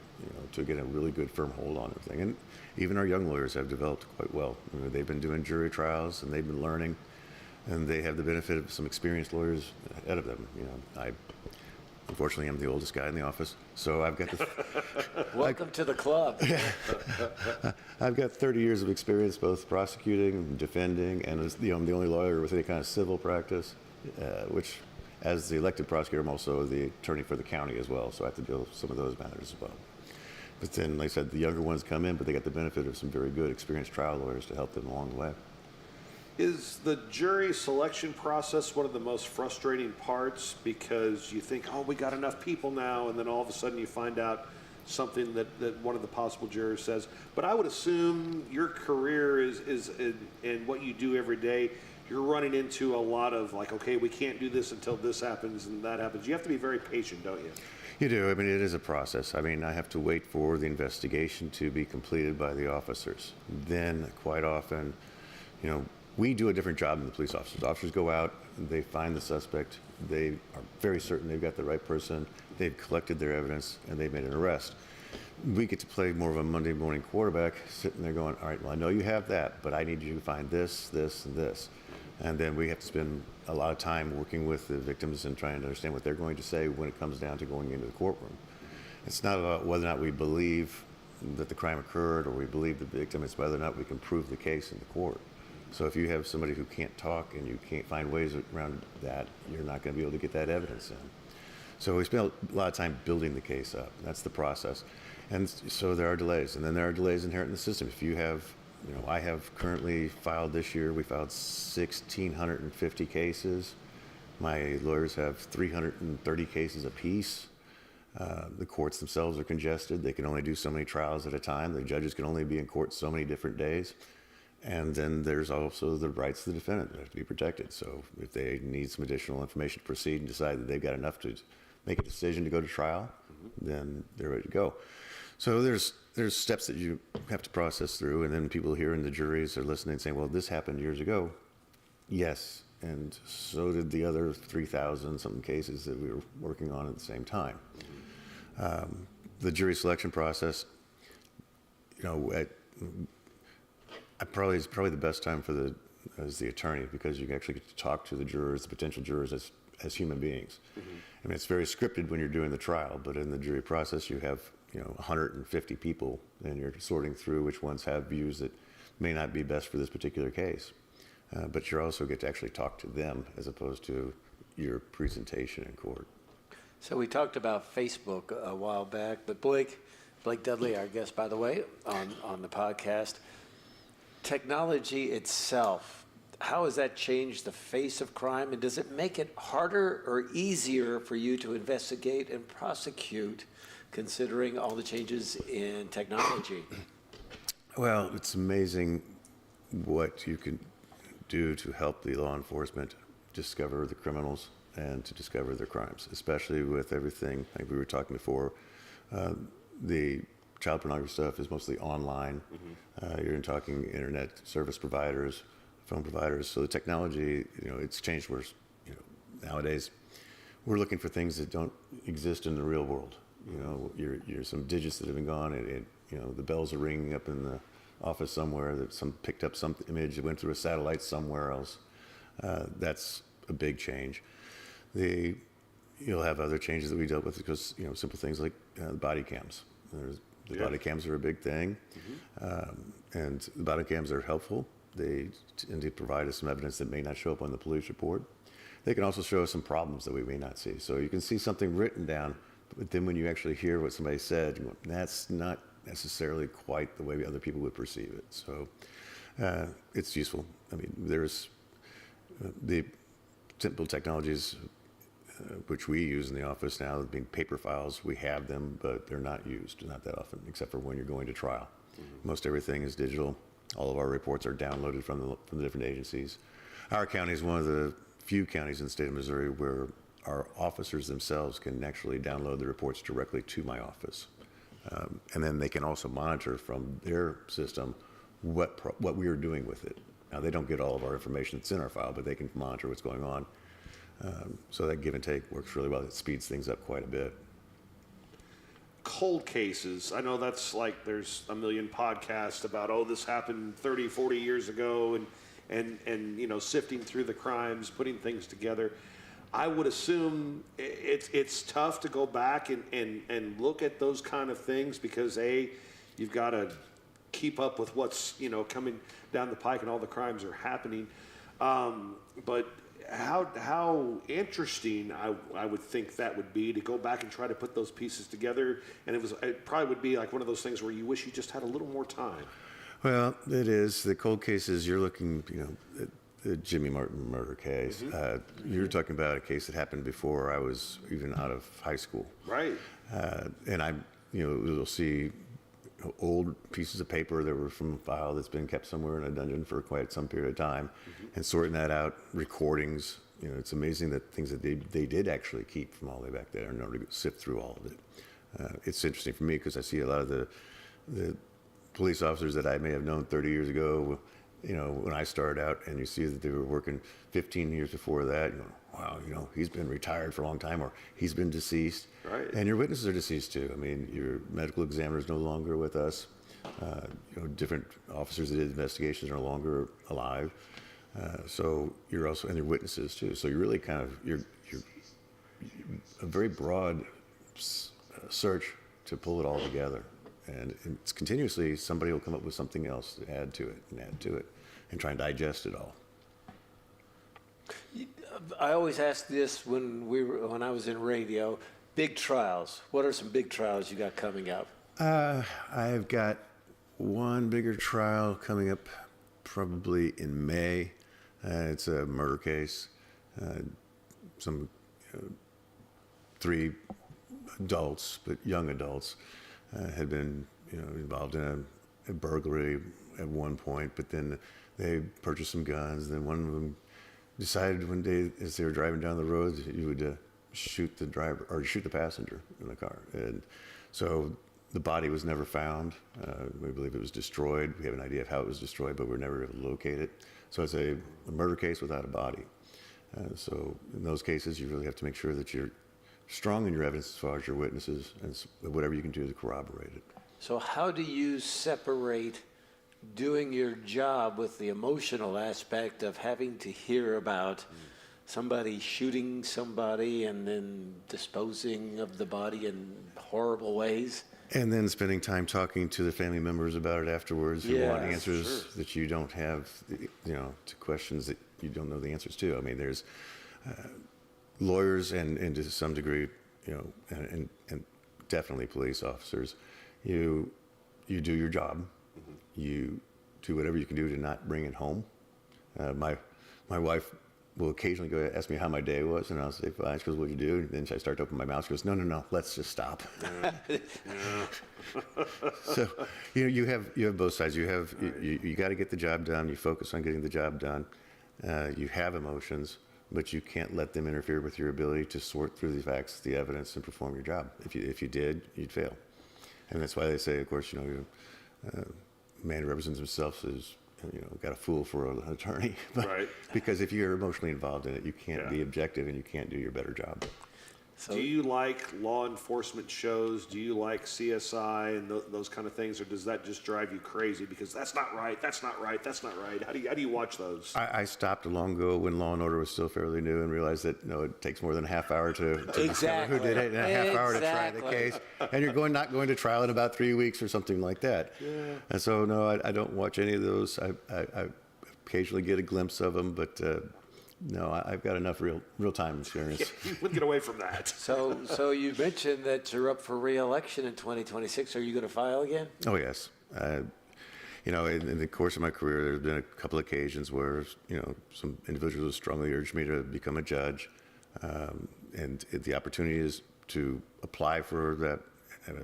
to get a really good firm hold on everything. And even our young lawyers have developed quite well. They've been doing jury trials, and they've been learning. And they have the benefit of some experienced lawyers ahead of them. I unfortunately am the oldest guy in the office, so I've got Welcome to the club. I've got 30 years of experience both prosecuting, defending, and I'm the only lawyer with any kind of civil practice, which, as the elected prosecutor, I'm also the attorney for the county as well, so I have to deal with some of those matters as well. But then, like I said, the younger ones come in, but they got the benefit of some very good experienced trial lawyers to help them along the way. Is the jury selection process one of the most frustrating parts because you think, oh, we got enough people now, and then all of a sudden you find out something that one of the possible jurors says? But I would assume your career is in what you do every day, you're running into a lot of like, okay, we can't do this until this happens and that happens. You have to be very patient, don't you? You do. I mean, it is a process. I mean, I have to wait for the investigation to be completed by the officers. Then, quite often, we do a different job than the police officers. Officers go out, they find the suspect, they are very certain they've got the right person, they've collected their evidence, and they've made an arrest. We get to play more of a Monday morning quarterback, sitting there going, all right, well, I know you have that, but I need you to find this, this, and this. And then we have to spend a lot of time working with the victims and trying to understand what they're going to say when it comes down to going into the courtroom. It's not about whether or not we believe that the crime occurred or we believe the victim, it's whether or not we can prove the case in the court. So if you have somebody who can't talk and you can't find ways around that, you're not going to be able to get that evidence in. So we spent a lot of time building the case up. That's the process. And so there are delays. And then there are delays inherent in the system. If you have, I have currently filed this year, we filed 1,650 cases. My lawyers have 330 cases apiece. The courts themselves are congested. They can only do so many trials at a time. The judges can only be in court so many different days. And then there's also the rights of the defendant that have to be protected. So if they need some additional information to proceed and decide that they've got enough to make a decision to go to trial, then they're ready to go. So there's steps that you have to process through, and then people here in the juries are listening and saying, well, this happened years ago. Yes, and so did the other 3,000 something cases that we were working on at the same time. The jury selection process, it's probably the best time as the attorney, because you actually get to talk to the jurors, the potential jurors, as human beings. I mean, it's very scripted when you're doing the trial, but in the jury process, you have 150 people, and you're sorting through which ones have views that may not be best for this particular case. But you also get to actually talk to them as opposed to your presentation in court. So we talked about Facebook a while back, but Blake Dudley, our guest, by the way, on the podcast. Technology itself, how has that changed the face of crime, and does it make it harder or easier for you to investigate and prosecute, considering all the changes in technology? Well, it's amazing what you can do to help the law enforcement discover the criminals and to discover their crimes, especially with everything like we were talking before. The child pornography stuff is mostly online. You're talking internet service providers, phone providers. So the technology, it's changed where, nowadays we're looking for things that don't exist in the real world. You're some digits that have been gone, and the bells are ringing up in the office somewhere that picked up some image that went through a satellite somewhere else. That's a big change. You'll have other changes that we dealt with because, simple things like the body cams. Body cams are a big thing, and the body cams are helpful. They tend to provide us some evidence that may not show up on the police report. They can also show us some problems that we may not see. So you can see something written down, but then when you actually hear what somebody said, you go, that's not necessarily quite the way other people would perceive it. So it's useful. I mean, there's the simple technologies which we use in the office now, being paper files. We have them, but they're not used, not that often, except for when you're going to trial. Most everything is digital. All of our reports are downloaded from the different agencies. Our county is one of the few counties in the state of Missouri where our officers themselves can actually download the reports directly to my office. And then they can also monitor from their system what we are doing with it. Now, they don't get all of our information that's in our file, but they can monitor what's going on. So that give and take works really well. It speeds things up quite a bit. Cold cases. I know that's like there's a million podcasts about, this happened 30, 40 years ago, and sifting through the crimes, putting things together. I would assume it's tough to go back and look at those kind of things because, you've got to keep up with what's, coming down the pike and all the crimes are happening. But how interesting I would think that would be to go back and try to put those pieces together. And it probably would be like one of those things where you wish you just had a little more time. Well, it is. The cold cases, you're looking, at the Jimmy Martin murder case. You're talking about a case that happened before I was even out of high school. Right. And you'll see old pieces of paper that were from a file that's been kept somewhere in a dungeon for quite some period of time, and sorting that out, recordings. It's amazing that things that they did actually keep from all the way back there in order to sift through all of it. It's interesting for me because I see a lot of the police officers that I may have known 30 years ago when I started out and you see that they were working 15 years before that, wow, he's been retired for a long time, or he's been deceased. Right. And your witnesses are deceased too. I mean, your medical examiner is no longer with us. Different officers that did investigations are no longer alive. So you're also, and your witnesses too. So you're really you're a very broad search to pull it all together. And it's continuously, somebody will come up with something else to add to it and try and digest it all. I always ask this when I was in radio, big trials. What are some big trials you got coming up? I've got one bigger trial coming up probably in May. It's a murder case. Some 3 adults, but young adults, had been involved in a burglary at one point, but then they purchased some guns. Then one of them decided one day as they were driving down the road that you would shoot the driver or shoot the passenger in the car. And so the body was never found. We believe it was destroyed. We have an idea of how it was destroyed, but we're never able to locate it. So it's a murder case without a body. So in those cases, you really have to make sure that you're strong in your evidence as far as your witnesses and whatever you can do to corroborate it. So how do you separate doing your job with the emotional aspect of having to hear about somebody shooting somebody and then disposing of the body in horrible ways? And then spending time talking to the family members about it afterwards, who want answers that you don't have, to questions that you don't know the answers to. I mean, there's lawyers and to some degree, and definitely police officers. You do your job. You do whatever you can do to not bring it home. My wife will occasionally go ask me how my day was, and I'll say, fine. She goes, what'd you do? And then I start to open my mouth. She goes, no, let's just stop. So, you have both sides. You got to get the job done. You focus on getting the job done. You have emotions, but you can't let them interfere with your ability to sort through the facts, the evidence, and perform your job. If you did, you'd fail. And that's why they say, of course, a man who represents himself is, got a fool for an attorney. But, right. Because if you're emotionally involved in it, you can't be objective and you can't do your better job. Do you like law enforcement shows? Do you like CSI and those kind of things, or does that just drive you crazy because that's not right, that's not right, that's not right? How do you watch those? I stopped long ago when Law and Order was still fairly new and realized that it takes more than a half hour to discover who did it and a half hour to try the case, and you're not going to trial in about 3 weeks or something like that. Yeah. And so no, I don't watch any of those. I occasionally get a glimpse of them, but. No, I've got enough real-time experience. You wouldn't get away from that. So you mentioned that you're up for re-election in 2026. Are you going to file again? Oh, yes. In the course of my career, there's been a couple of occasions where, some individuals strongly urged me to become a judge. And the opportunity is to apply for that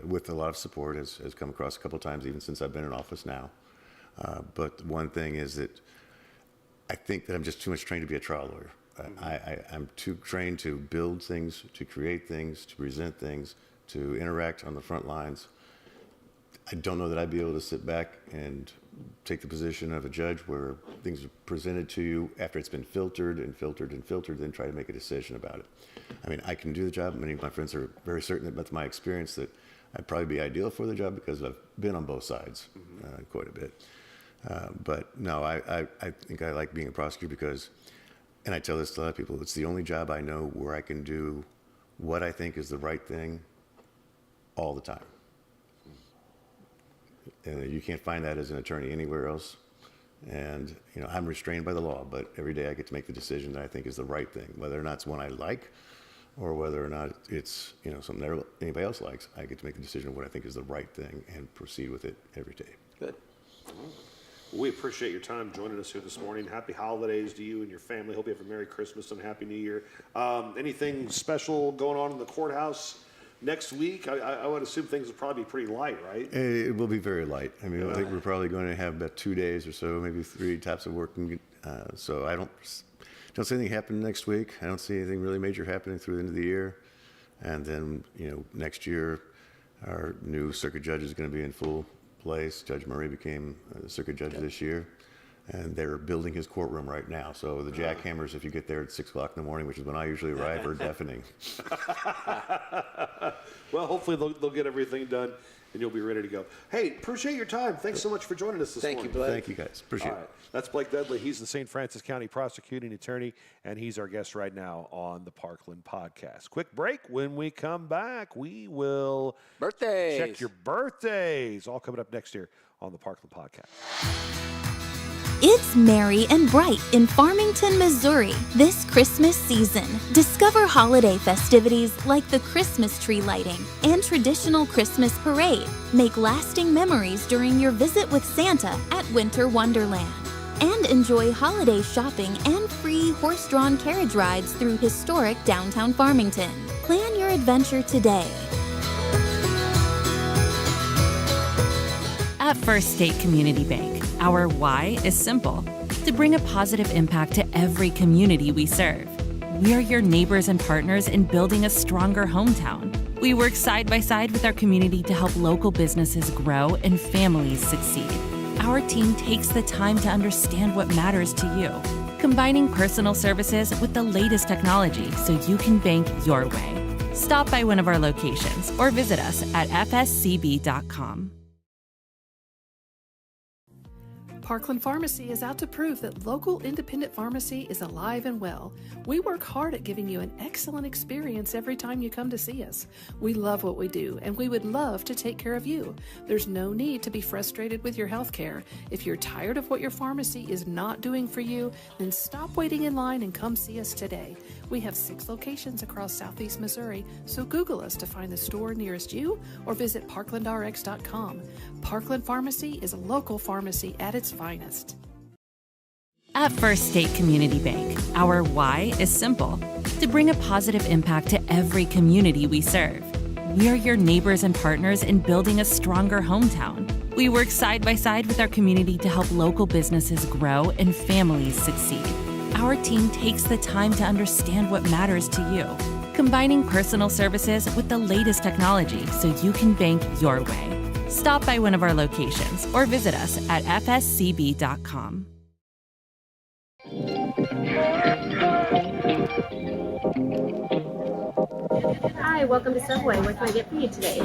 with a lot of support has come across a couple of times, even since I've been in office now. But one thing is that I think that I'm just too much trained to be a trial lawyer. I'm too trained to build things, to create things, to present things, to interact on the front lines. I don't know that I'd be able to sit back and take the position of a judge where things are presented to you after it's been filtered and filtered and filtered, then try to make a decision about it. I mean, I can do the job. Many of my friends are very certain that with my experience that I'd probably be ideal for the job because I've been on both sides quite a bit. But no, I think I like being a prosecutor because, and I tell this to a lot of people, it's the only job I know where I can do what I think is the right thing all the time. And you can't find that as an attorney anywhere else. And, I'm restrained by the law, but every day I get to make the decision that I think is the right thing, whether or not it's one I like or whether or not it's, something that anybody else likes. I get to make the decision of what I think is the right thing and proceed with it every day. Good. We appreciate your time joining us here this morning. Happy holidays to you and your family. Hope you have a Merry Christmas and Happy New Year. Anything special going on in the courthouse next week? I would assume things will probably be pretty light, right? It will be very light. I mean, I think we're probably going to have about 2 days or so, maybe 3 types of working. So I don't see anything happening next week. I don't see anything really major happening through the end of the year. And then, next year, our new circuit judge is going to be in full place. Judge Murray became the circuit judge this year. and they're building his courtroom right now. So the jackhammers, if you get there at 6 o'clock in the morning, which is when I usually arrive, are deafening. Well, hopefully they'll get everything done and you'll be ready to go. Hey, appreciate your time. Thanks so much for joining us this morning. Thank you, Blake. Thank you, guys. Appreciate it. That's Blake Dudley. He's the St. Francis County prosecuting attorney, and he's our guest right now on the Parkland podcast. Quick break. When we come back, we will Birthdays. check your birthdays. All coming up next year on the Parkland podcast. It's merry and bright in Farmington, Missouri this Christmas season. Discover holiday festivities like the Christmas tree lighting and traditional Christmas parade. Make lasting memories during your visit with Santa at Winter Wonderland. And enjoy holiday shopping and free horse-drawn carriage rides through historic downtown Farmington. Plan your adventure today. At First State Community Bank, our why is simple: to bring a positive impact to every community we serve. We're your neighbors and partners in building a stronger hometown. We work side by side with our community to help local businesses grow and families succeed. Our team takes the time to understand what matters to you, combining personal services with the latest technology so you can bank your way. Stop by one of our locations or visit us at fscb.com. Parkland Pharmacy is out to prove that local independent pharmacy is alive and well. We work hard at giving you an excellent experience every time you come to see us. We love what we do, and we would love to take care of you. There's no need to be frustrated with your health care. If you're tired of what your pharmacy is not doing for you, then stop waiting in line and come see us today. We have 6 locations across Southeast Missouri, so Google us to find the store nearest you or visit parklandrx.com. Parkland Pharmacy is a local pharmacy at its finest. At First State Community Bank, our why is simple: to bring a positive impact to every community we serve. We're your neighbors and partners in building a stronger hometown. We work side by side with our community to help local businesses grow and families succeed. Our team takes the time to understand what matters to you, combining personal services with the latest technology so you can bank your way. Stop by one of our locations or visit us at fscb.com. Hi, welcome to Subway. What can I get for you today?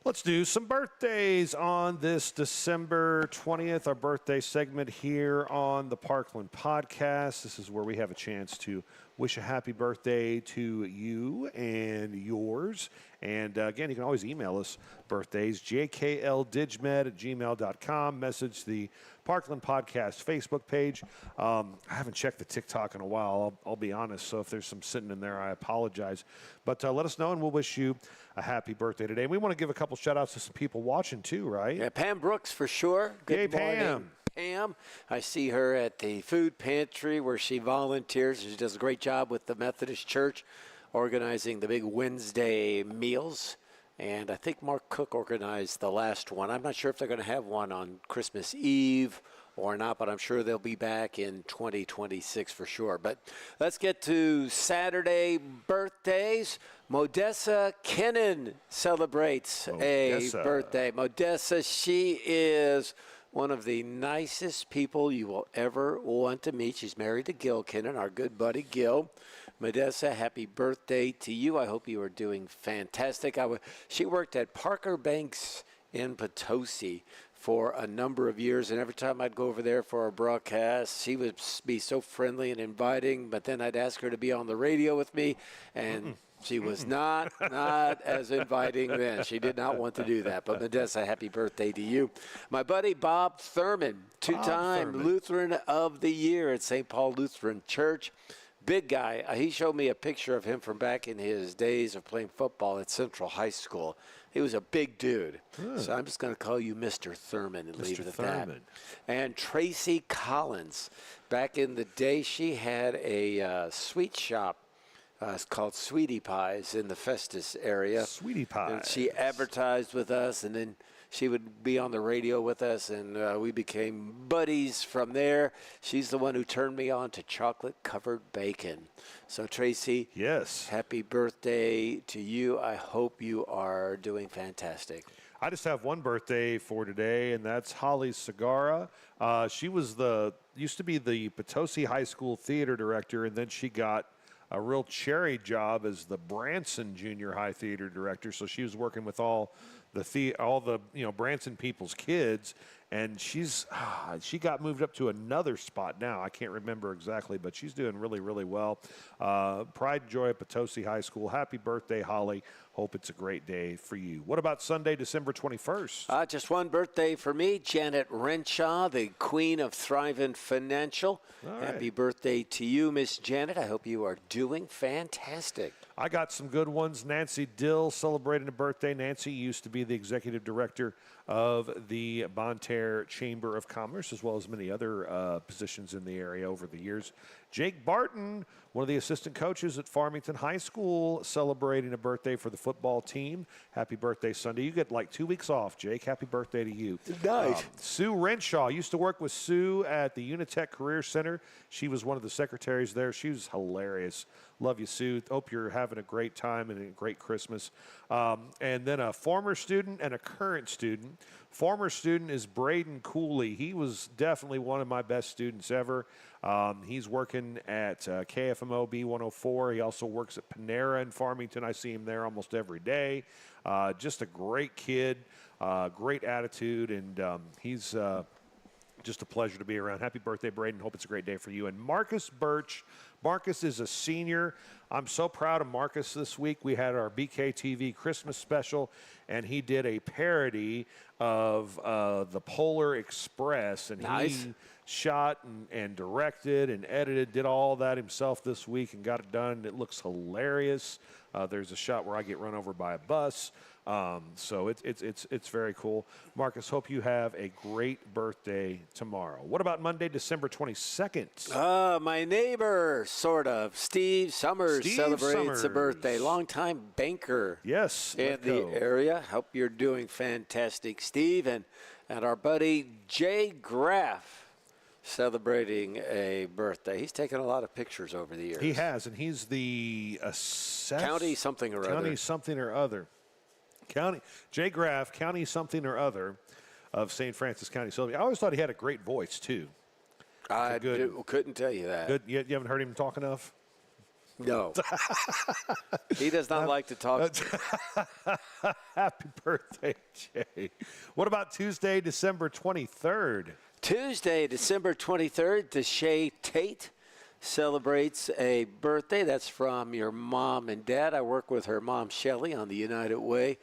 Let's do some birthdays on this December 20th, our birthday segment here on the Parkland podcast. This is where we have a chance to wish a happy birthday to you and yours. And again, you can always email us birthdays, jkldigmed@gmail.com. Message the Parkland Podcast Facebook page. I haven't checked the TikTok in a while, I'll be honest. So if there's some sitting in there, I apologize. But let us know, and we'll wish you a happy birthday today. And we want to give a couple shout-outs to some people watching, too, right? Yeah, Pam Brooks for sure. Good morning, Pam. Pam. I see her at the food pantry where she volunteers. She does a great job with the Methodist Church organizing the big Wednesday meals. And I think Mark Cook organized the last one. I'm not sure if they're going to have one on Christmas Eve or not, but I'm sure they'll be back in 2026 for sure. But let's get to Saturday birthdays. Modessa Kennan celebrates a birthday. Modessa, she is one of the nicest people you will ever want to meet. She's married to Gil Kennan, our good buddy Gil. Modessa, happy birthday to you. I hope you are doing fantastic. She worked at Parker Banks in Potosi for a number of years, and every time I'd go over there for a broadcast, she would be so friendly and inviting, but then I'd ask her to be on the radio with me, and she was not as inviting then. She did not want to do that. But Modessa, happy birthday to you. My buddy Bob Thurman, two-time Lutheran of the Year at St. Paul Lutheran Church. Big guy. He showed me a picture of him from back in his days of playing football at Central High School. He was a big dude. So I'm just going to call you Mr. Thurman and leave it at that. And Tracy Collins. Back in the day, she had a sweet shop It's called Sweetie Pies in the Festus area. Sweetie Pies. And she advertised with us, and then she would be on the radio with us, and we became buddies from there. She's the one who turned me on to chocolate-covered bacon. So, Tracy, yes, happy birthday to you. I hope you are doing fantastic. I just have one birthday for today, and that's Holly Segarra. She was used to be the Potosi High School theater director, and then she got a real cherry job as the Branson Junior High theater director. So she was working with all the Branson people's kids, and she got moved up to another spot now. I can't remember exactly, but she's doing really, really well. Pride and joy at Potosi High School. Happy birthday, Holly. Hope it's a great day for you. What about Sunday, December 21st? Just one birthday for me, Janet Renshaw, the queen of Thrivent Financial. Happy birthday to you, Miss Janet. I hope you are doing fantastic. I got some good ones. Nancy Dill celebrating a birthday. Nancy used to be the executive director of the Bonne Terre Chamber of Commerce, as well as many other positions in the area over the years. Jake Barton, one of the assistant coaches at Farmington High School, celebrating a birthday for the football team. Happy birthday Sunday. You get like 2 weeks off, Jake. Happy birthday to you. Nice. Sue Renshaw used to work with Sue at the Unitech Career Center. She was one of the secretaries there. She was hilarious. Love you, Sue. Hope you're having a great time and a great Christmas. And then a former student and a current student. Former student is Braden Cooley. He was definitely one of my best students ever. He's working at KFMO B104. He also works at Panera in Farmington. I see him there almost every day. Just a great kid, great attitude, and he's just a pleasure to be around. Happy birthday, Braden. Hope it's a great day for you. And Marcus Birch. Marcus is a senior. I'm so proud of Marcus this week. We had our BKTV Christmas special, and he did a parody of the Polar Express. And nice. He shot and directed and edited, did all that himself this week and got it done. It looks hilarious. There's a shot where I get run over by a bus. So it's very cool. Marcus, hope you have a great birthday tomorrow. What about Monday, December 22nd? My neighbor, sort of, Steve Summers celebrates a birthday. Longtime banker. Yes. In the area. Hope you're doing fantastic, Steve. And our buddy Jay Graff celebrating a birthday. He's taken a lot of pictures over the years. He has, and he's the County something or other. County something or other. Jay Graff, County something or other of St. Francis County. So I always thought he had a great voice, too. I couldn't tell you that. Good. You haven't heard him talk enough? No. He does not like to talk. Happy birthday, Jay. What about Tuesday, December 23rd? Tuesday, December 23rd, Deshae Tate celebrates a birthday. That's from your mom and dad. I work with her mom, Shelley, on the United Way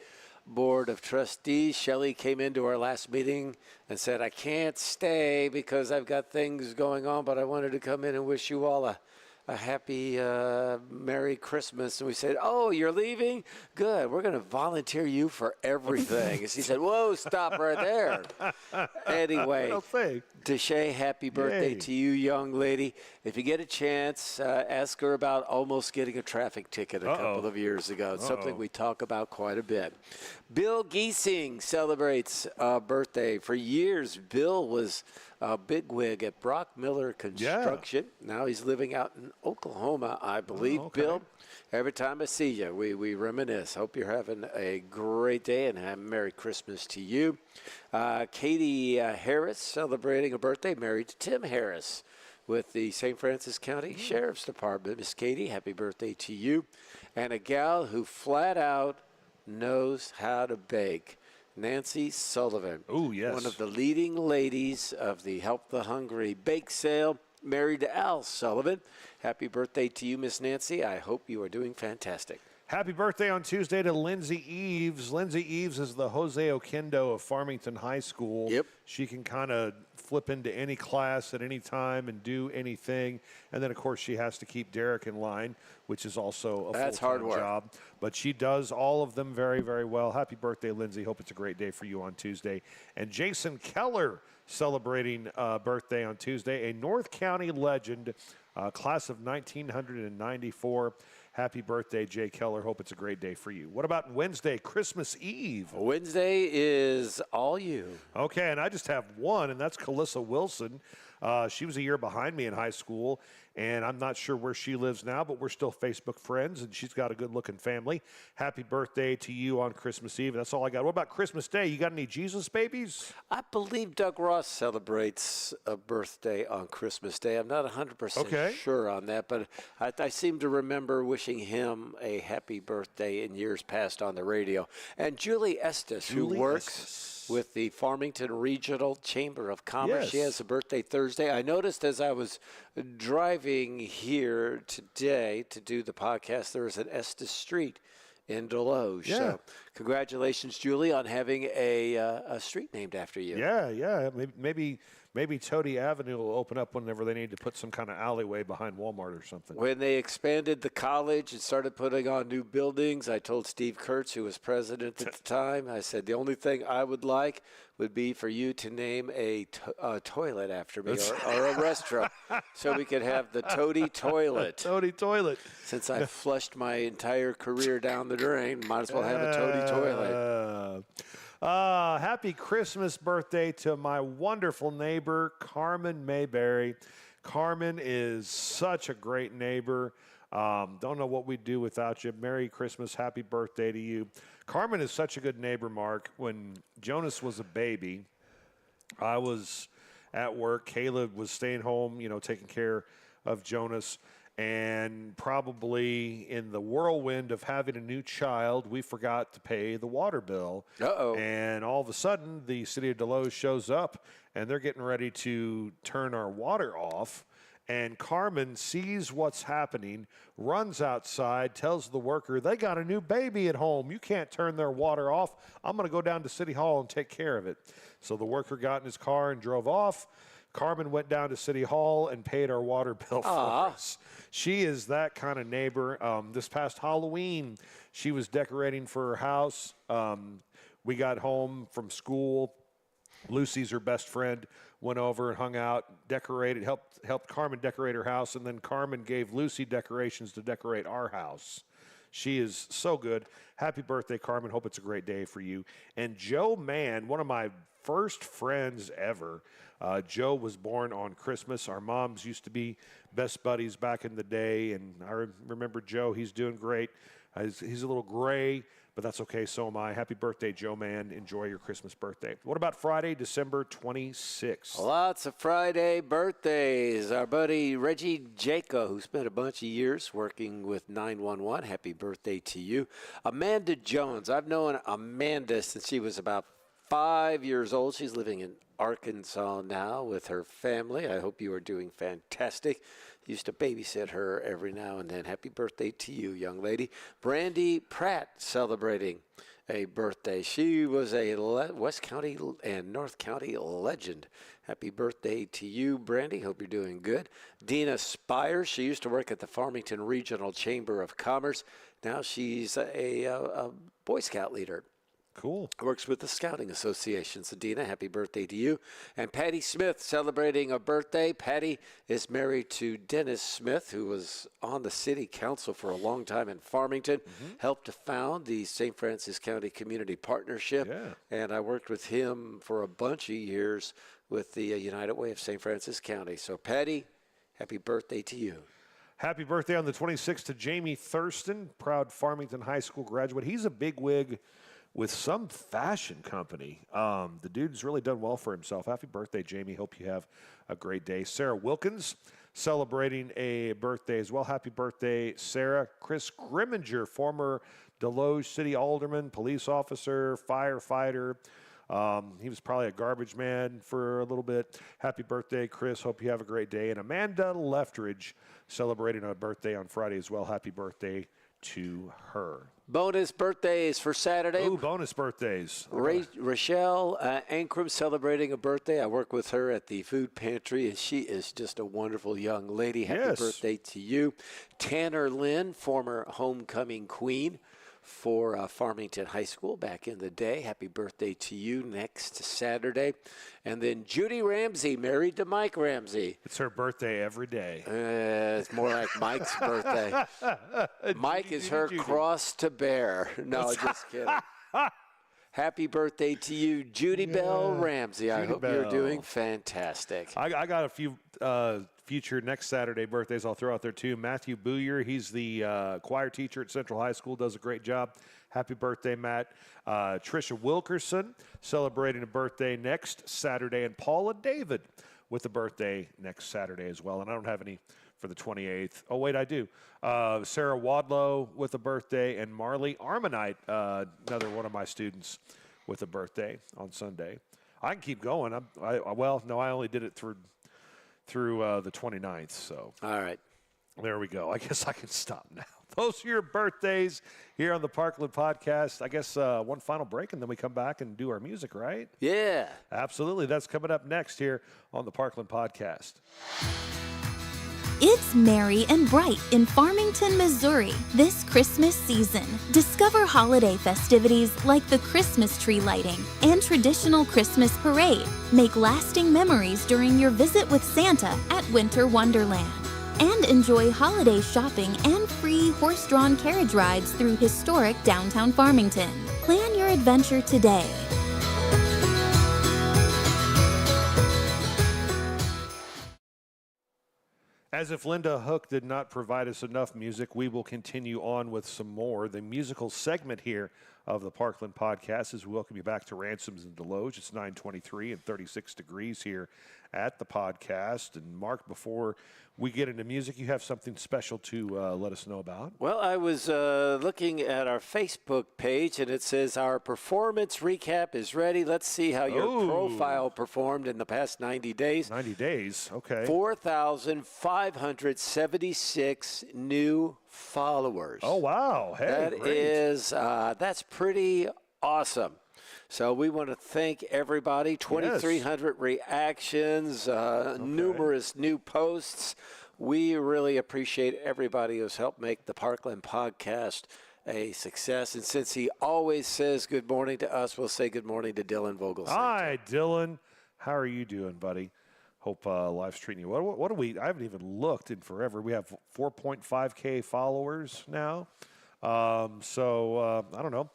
Board of Trustees. Shelley came into our last meeting and said, I can't stay because I've got things going on, but I wanted to come in and wish you all a happy Merry Christmas. And we said, oh, you're leaving? Good. We're going to volunteer you for everything. And she said, whoa, stop right there. Anyway, Deshae, happy birthday to you, young lady. If you get a chance, ask her about almost getting a traffic ticket a couple of years ago. It's something we talk about quite a bit. Bill Giesing celebrates a birthday. For years, Bill was a bigwig at Brock Miller Construction. Yeah. Now he's living out in Oklahoma, I believe. Bill, every time I see you, we reminisce. Hope you're having a great day and have Merry Christmas to you. Katie Harris celebrating a birthday, married to Tim Harris with the St. Francis County Sheriff's Department. Miss Katie, happy birthday to you. And a gal who flat out knows how to bake. Nancy Sullivan. Oh, yes. One of the leading ladies of the Help the Hungry Bake Sale, married to Al Sullivan. Happy birthday to you, Miss Nancy. I hope you are doing fantastic. Happy birthday on Tuesday to Lindsay Eves. Lindsay Eves is the Jose Oquendo of Farmington High School. Yep. She can kind of flip into any class at any time and do anything. And then, of course, she has to keep Derek in line, which is also a full-time job. But she does all of them very, very well. Happy birthday, Lindsay. Hope it's a great day for you on Tuesday. And Jason Keller celebrating birthday on Tuesday, a North County legend, class of 1994. Happy birthday, Jay Keller. Hope it's a great day for you. What about Wednesday, Christmas Eve? Wednesday is all you. Okay, and I just have one, and that's Calissa Wilson. She was a year behind me in high school, and I'm not sure where she lives now, but we're still Facebook friends, and she's got a good-looking family. Happy birthday to you on Christmas Eve. That's all I got. What about Christmas Day? You got any Jesus babies? I believe Doug Ross celebrates a birthday on Christmas Day. I'm not 100% sure on that, but I seem to remember wishing him a happy birthday in years past on the radio. And Julie Estes, who works with the Farmington Regional Chamber of Commerce. Yes. She has a birthday Thursday. I noticed as I was driving here today to do the podcast, there was an Estes Street in Deloge. Yeah. So congratulations, Julie, on having a street named after you. Yeah. Maybe Toady Avenue will open up whenever they need to put some kind of alleyway behind Walmart or something. When they expanded the college and started putting on new buildings, I told Steve Kurtz, who was president at the time, I said, the only thing I would like would be for you to name a toilet after me or a restaurant so we could have the Toady Toilet. Toady Toilet. Since I flushed my entire career down the drain, might as well have a Toady Toilet. Happy Christmas birthday to my wonderful neighbor, Carmen Mayberry. Carmen is such a great neighbor. Don't know what we'd do without you. Merry Christmas. Happy birthday to you. Carmen is such a good neighbor, Mark. When Jonas was a baby, I was at work. Caleb was staying home, taking care of Jonas. And probably in the whirlwind of having a new child, we forgot to pay the water bill. Uh-oh. And all of a sudden, the city of Deloge shows up, and they're getting ready to turn our water off. And Carmen sees what's happening, runs outside, tells the worker, they got a new baby at home. You can't turn their water off. I'm going to go down to City Hall and take care of it. So the worker got in his car and drove off. Carmen went down to City Hall and paid our water bill for us. She is that kind of neighbor. This past Halloween, she was decorating for her house. We got home from school. Lucy's her best friend, went over and hung out, decorated, helped Carmen decorate her house, and then Carmen gave Lucy decorations to decorate our house. She is so good. Happy birthday, Carmen. Hope it's a great day for you. And Joe Mann, one of my first friends ever. Joe was born on Christmas. Our moms used to be best buddies back in the day, and I remember Joe. He's doing great. He's a little gray, but that's okay. So am I. Happy birthday, Joe Mann. Enjoy your Christmas birthday. What about Friday, December 26th? Lots of Friday birthdays. Our buddy Reggie Jaco, who spent a bunch of years working with 911. Happy birthday to you. Amanda Jones. I've known Amanda since she was about 5 years old. She's living in Arkansas now with her family. I hope you are doing fantastic. Used to babysit her every now and then. Happy birthday to you, young lady. Brandy Pratt celebrating a birthday. She was a West County and North County legend. Happy birthday to you, Brandy. Hope you're doing good. Dina Spires. She used to work at the Farmington Regional Chamber of Commerce. Now she's a Boy Scout leader. Cool. Works with the Scouting Association. So, Dina, happy birthday to you. And Patty Smith celebrating a birthday. Patty is married to Dennis Smith, who was on the city council for a long time in Farmington, helped to found the St. Francis County Community Partnership. Yeah. And I worked with him for a bunch of years with the United Way of St. Francis County. So, Patty, happy birthday to you. Happy birthday on the 26th to Jamie Thurston, proud Farmington High School graduate. He's a bigwig with some fashion company. The dude's really done well for himself. Happy birthday, Jamie. Hope you have a great day. Sarah Wilkins celebrating a birthday as well. Happy birthday, Sarah. Chris Grimminger, former Deloge City Alderman, police officer, firefighter. He was probably a garbage man for a little bit. Happy birthday, Chris. Hope you have a great day. And Amanda Leftridge celebrating a birthday on Friday as well. Happy birthday to her. Bonus birthdays for Saturday. Ooh, bonus birthdays. Rochelle Ankrum celebrating a birthday. I work with her at the food pantry, and she is just a wonderful young lady. Happy birthday to you. Tanner Lynn, former homecoming queen for Farmington High School back in the day. Happy birthday to you next Saturday. And then Judy Ramsey, married to Mike Ramsey. It's her birthday every day. It's more like Mike's birthday. Mike is her cross to bear. No, just kidding. Happy birthday to you, Judy Bell Ramsey. I hope you're doing fantastic. I got a few future next Saturday birthdays I'll throw out there, too. Matthew Booyer, he's the choir teacher at Central High School, does a great job. Happy birthday, Matt. Trisha Wilkerson celebrating a birthday next Saturday, and Paula David with a birthday next Saturday as well. And I don't have any for the 28th. Oh, wait, I do. Sarah Wadlow with a birthday, and Marley Armonite, another one of my students, with a birthday on Sunday. I can keep going. I only did it through the 29th. So all right, there we go. I guess I can stop now. Those are your birthdays here on the Parkland Podcast. I guess one final break, and then we come back and do our music, right? Yeah. Absolutely. That's coming up next here on the Parkland Podcast. It's merry and bright in Farmington, Missouri this Christmas season. Discover holiday festivities like the Christmas tree lighting and traditional Christmas parade. Make lasting memories during your visit with Santa at Winter Wonderland. And enjoy holiday shopping and free horse-drawn carriage rides through historic downtown Farmington. Plan your adventure today. As if Linda Hook did not provide us enough music, we will continue on with some more. The musical segment here of the Parkland Podcast is we welcome you back to Ransoms in Deloge. It's 9:23 and 36 degrees here at the podcast. And Mark, before we get into music, you have something special to let us know about. Well, I was looking at our Facebook page, and it says our performance recap is ready. Let's see how your profile performed in the past 90 days. 90 days, okay. 4,576 new followers. Oh, wow. Hey, that's pretty awesome. So we want to thank everybody. 2,300 reactions, numerous new posts. We really appreciate everybody who's helped make the Parkland Podcast a success. And since he always says good morning to us, we'll say good morning to Dylan Vogel. Hi, Dylan. How are you doing, buddy? Hope life's treating you. What do we? I haven't even looked in forever. We have 4.5K followers now. I don't know.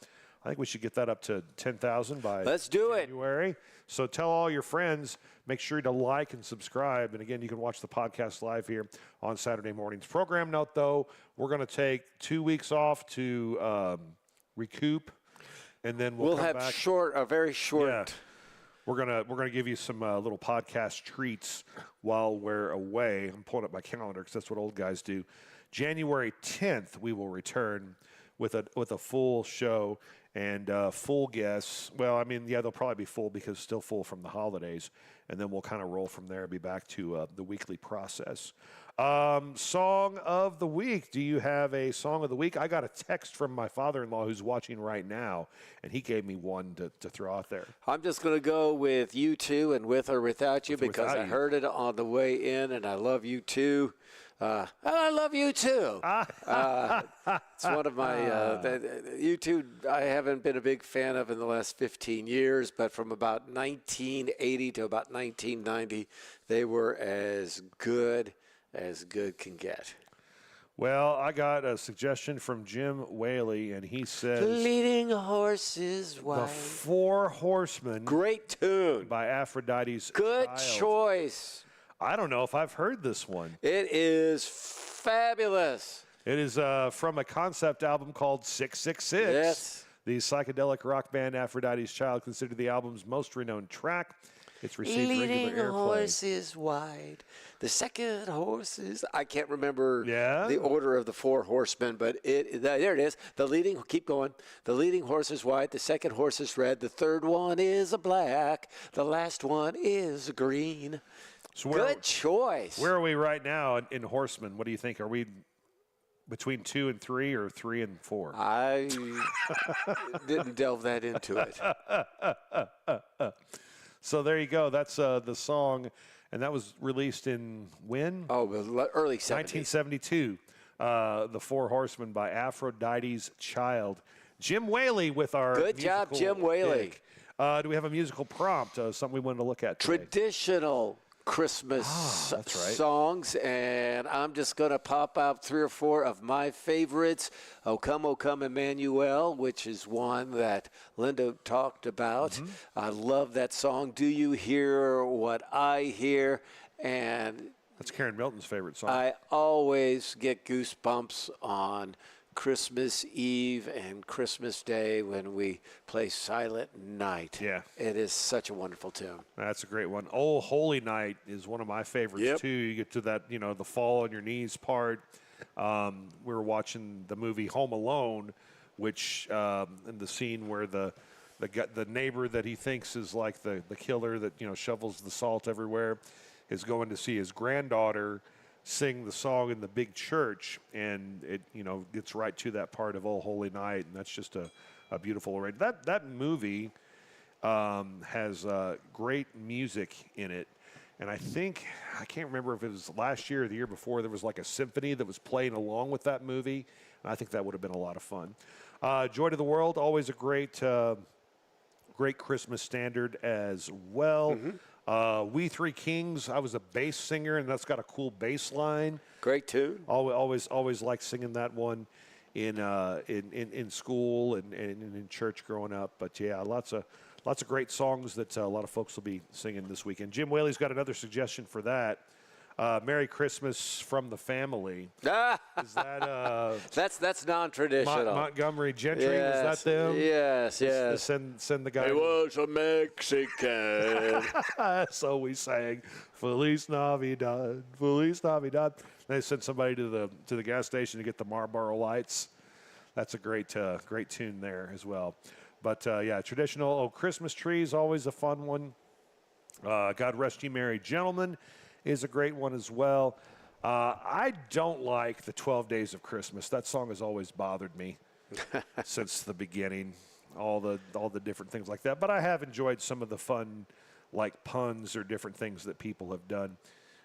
I think we should get that up to 10,000 by January. So tell all your friends, make sure to like and subscribe. And again, you can watch the podcast live here on Saturday mornings. Program note, though, we're going to take 2 weeks off to recoup, and then we'll come have back. a very short. Yeah. We're gonna give you some little podcast treats while we're away. I'm pulling up my calendar because that's what old guys do. January 10th, we will return with a full show and full guests. Well, I mean, yeah, they'll probably be full because still full from the holidays, and then we'll kind of roll from there. Be back to the weekly process. Song of the week. Do you have a song of the week? I got a text from my father-in-law who's watching right now, and he gave me one to throw out there. I'm just going to go with U2 and With or Without You because I heard it on the way in, and I love U2. I love you too. It's one of my U2 I haven't been a big fan of in the last 15 years, but from about 1980 to about 1990, they were as good can get. Well, I got a suggestion from Jim Whaley, and he says... Leading horses wide. The Four Horsemen. Great tune. By Aphrodite's Good Child. choice. I don't know if I've heard this one. It is fabulous. It is from a concept album called 666. Yes. The psychedelic rock band Aphrodite's Child, considered the album's most renowned track. It's received regular airplay. Leading horses wide. The second horses. I can't remember the order of the four horsemen, but there it is. Keep going. The leading horse is white. The second horse is red. The third one is a black. The last one is a green. So good choice. Where are we right now in horsemen? What do you think? Are we between 2 and 3 or 3 and 4? I didn't delve that into it. So there you go. That's the song, and that was released in when? Oh, early 70s. 1972 The Four Horsemen by Aphrodite's Child. Jim Whaley with our Good job, Jim Whaley. pick. Do we have a musical prompt, something we wanted to look at today? Traditional Christmas that's right. songs, and I'm just going to pop out 3 or 4 of my favorites. O Come, Emmanuel, which is one that Linda talked about. Mm-hmm. I love that song. Do You Hear What I Hear? And That's Karen Milton's favorite song. I always get goosebumps on Christmas Eve and Christmas Day when we play Silent Night. Yeah. It is such a wonderful tune. That's a great one. Oh, Holy Night is one of my favorites, Yep. too. You get to that, the fall on your knees part. We were watching the movie Home Alone, which in the scene where the neighbor that he thinks is like the killer that, shovels the salt everywhere is going to see his granddaughter sing the song in the big church, and it gets right to that part of Oh Holy Night, and that's just a beautiful arrangement. That movie has great music in it, and I can't remember if it was last year or the year before, there was like a symphony that was playing along with that movie, and I think that would have been a lot of fun. Joy to the World, always a great Christmas standard as well. Mm-hmm. We Three Kings, I was a bass singer, and that's got a cool bass line. Great tune. Always liked singing that one in school and in church growing up. But yeah, lots of great songs that a lot of folks will be singing this weekend. Jim Whaley's got another suggestion for that. Merry Christmas from the Family. Is that that's non-traditional. Montgomery Gentry? Yes, Was that them? Yes. Send the guy. He was a Mexican. So we sang Feliz Navidad, Feliz Navidad. They sent somebody to the gas station to get the Marlboro Lights. That's a great tune there as well. But yeah, traditional. Christmas trees, always a fun one. God Rest Ye Merry Gentlemen is a great one as well. I don't like the 12 Days of Christmas. That song has always bothered me since the beginning. All the different things like that. But I have enjoyed some of the fun, like puns or different things that people have done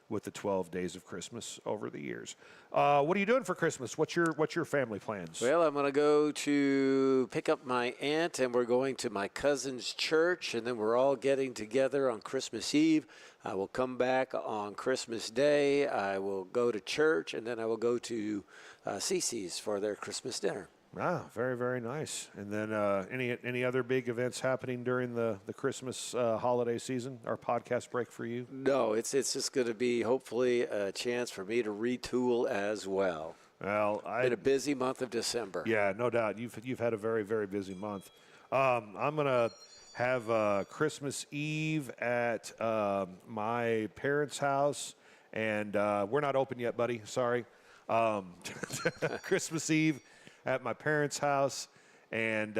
with the 12 Days of Christmas over the years. What are you doing for Christmas? What's your family plans? Well, I'm going to go to pick up my aunt, and we're going to my cousin's church, and then we're all getting together on Christmas Eve. I will come back on Christmas Day. I will go to church, and then I will go to Cece's for their Christmas dinner. Ah, very, very nice. And then any other big events happening during the Christmas holiday season? Our podcast break for you? No, it's just going to be hopefully a chance for me to retool as well. Well, Been a busy month of December. Yeah, no doubt. You've had a very, very busy month. I'm going to have Christmas Eve at my parents' house, and we're not open yet, buddy. Sorry. Christmas Eve at my parents' house, and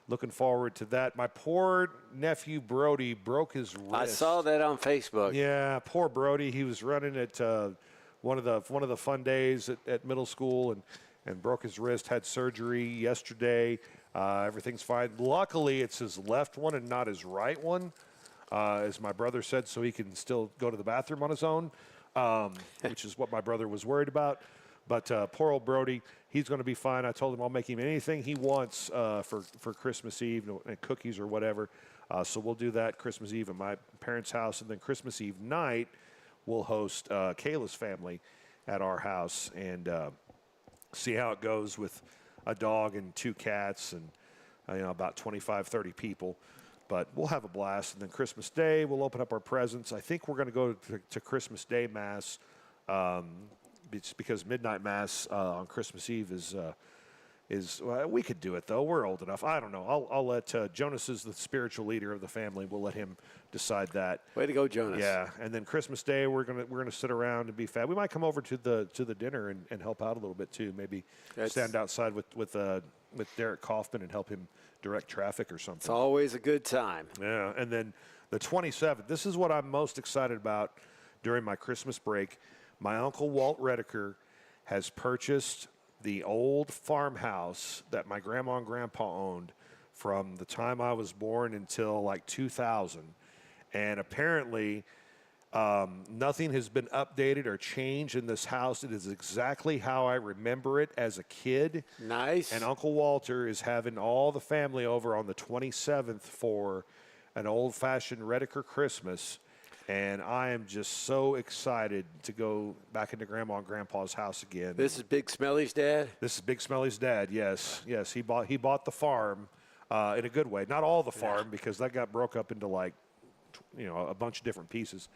looking forward to that. My poor nephew Brody broke his wrist. I saw that on Facebook. Yeah, poor Brody. He was running at one of the fun days at middle school and broke his wrist. Had surgery yesterday. Everything's fine. Luckily, it's his left one and not his right one, as my brother said, so he can still go to the bathroom on his own, which is what my brother was worried about. But poor old Brody, he's going to be fine. I told him I'll make him anything he wants for Christmas Eve, cookies or whatever. So we'll do that Christmas Eve at my parents' house. And then Christmas Eve night, we'll host Kayla's family at our house and see how it goes with a dog and 2 cats and about 25, 30 people. But we'll have a blast. And then Christmas Day, we'll open up our presents. I think we're going to go to Christmas Day Mass. It's because midnight mass on Christmas Eve is we could do it though. We're old enough. I don't know. I'll let Jonas is the spiritual leader of the family. We'll let him decide that. Way to go, Jonas. Yeah, and then Christmas Day we're gonna sit around and be fat. We might come over to the dinner and help out a little bit too. Maybe stand outside with Derek Kaufman and help him direct traffic or something. It's always a good time. Yeah, and then the 27th. This is what I'm most excited about during my Christmas break. My uncle Walt Redeker has purchased the old farmhouse that my grandma and grandpa owned from the time I was born until like 2000. And apparently Nothing has been updated or changed in this house. It is exactly how I remember it as a kid. Nice. And Uncle Walter is having all the family over on the 27th for an old-fashioned Redeker Christmas. And I am just so excited to go back into Grandma and Grandpa's house again. This is Big Smelly's dad? This is Big Smelly's dad, yes. Yes, he bought the farm in a good way. Not all the farm, because that got broke up into, like, a bunch of different pieces.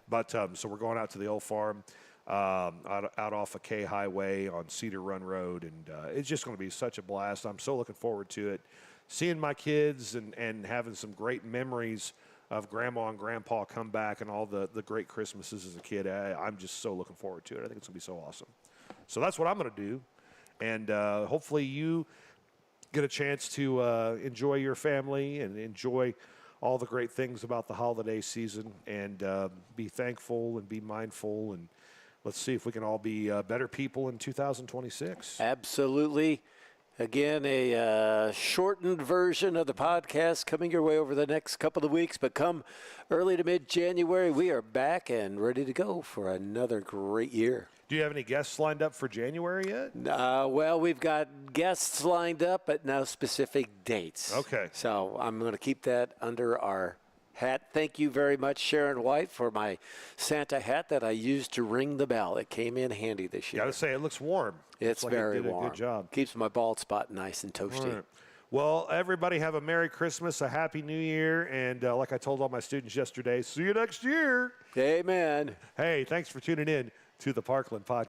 But so we're going out to the old farm out off of K Highway on Cedar Run Road, and it's just going to be such a blast. I'm so looking forward to it. Seeing my kids and having some great memories of Grandma and Grandpa come back and all the great Christmases as a kid. I'm just so looking forward to it. I think it's going to be so awesome. So that's what I'm going to do. And hopefully you get a chance to enjoy your family and enjoy all the great things about the holiday season, and be thankful and be mindful. And let's see if we can all be better people in 2026. Absolutely. Again, a shortened version of the podcast coming your way over the next couple of weeks, but come early to mid-January, we are back and ready to go for another great year. Do you have any guests lined up for January yet? Well, we've got guests lined up, but no specific dates. Okay. So I'm going to keep that under our hat. Thank you very much, Sharon White, for my Santa hat that I used to ring the bell. It came in handy this year. Got to say, it looks warm. It's looks like very it did warm. A good job. Keeps my bald spot nice and toasty. All right. Well, everybody have a Merry Christmas, a Happy New Year, and like I told all my students yesterday, see you next year. Amen. Hey, thanks for tuning in to the Parkland Podcast.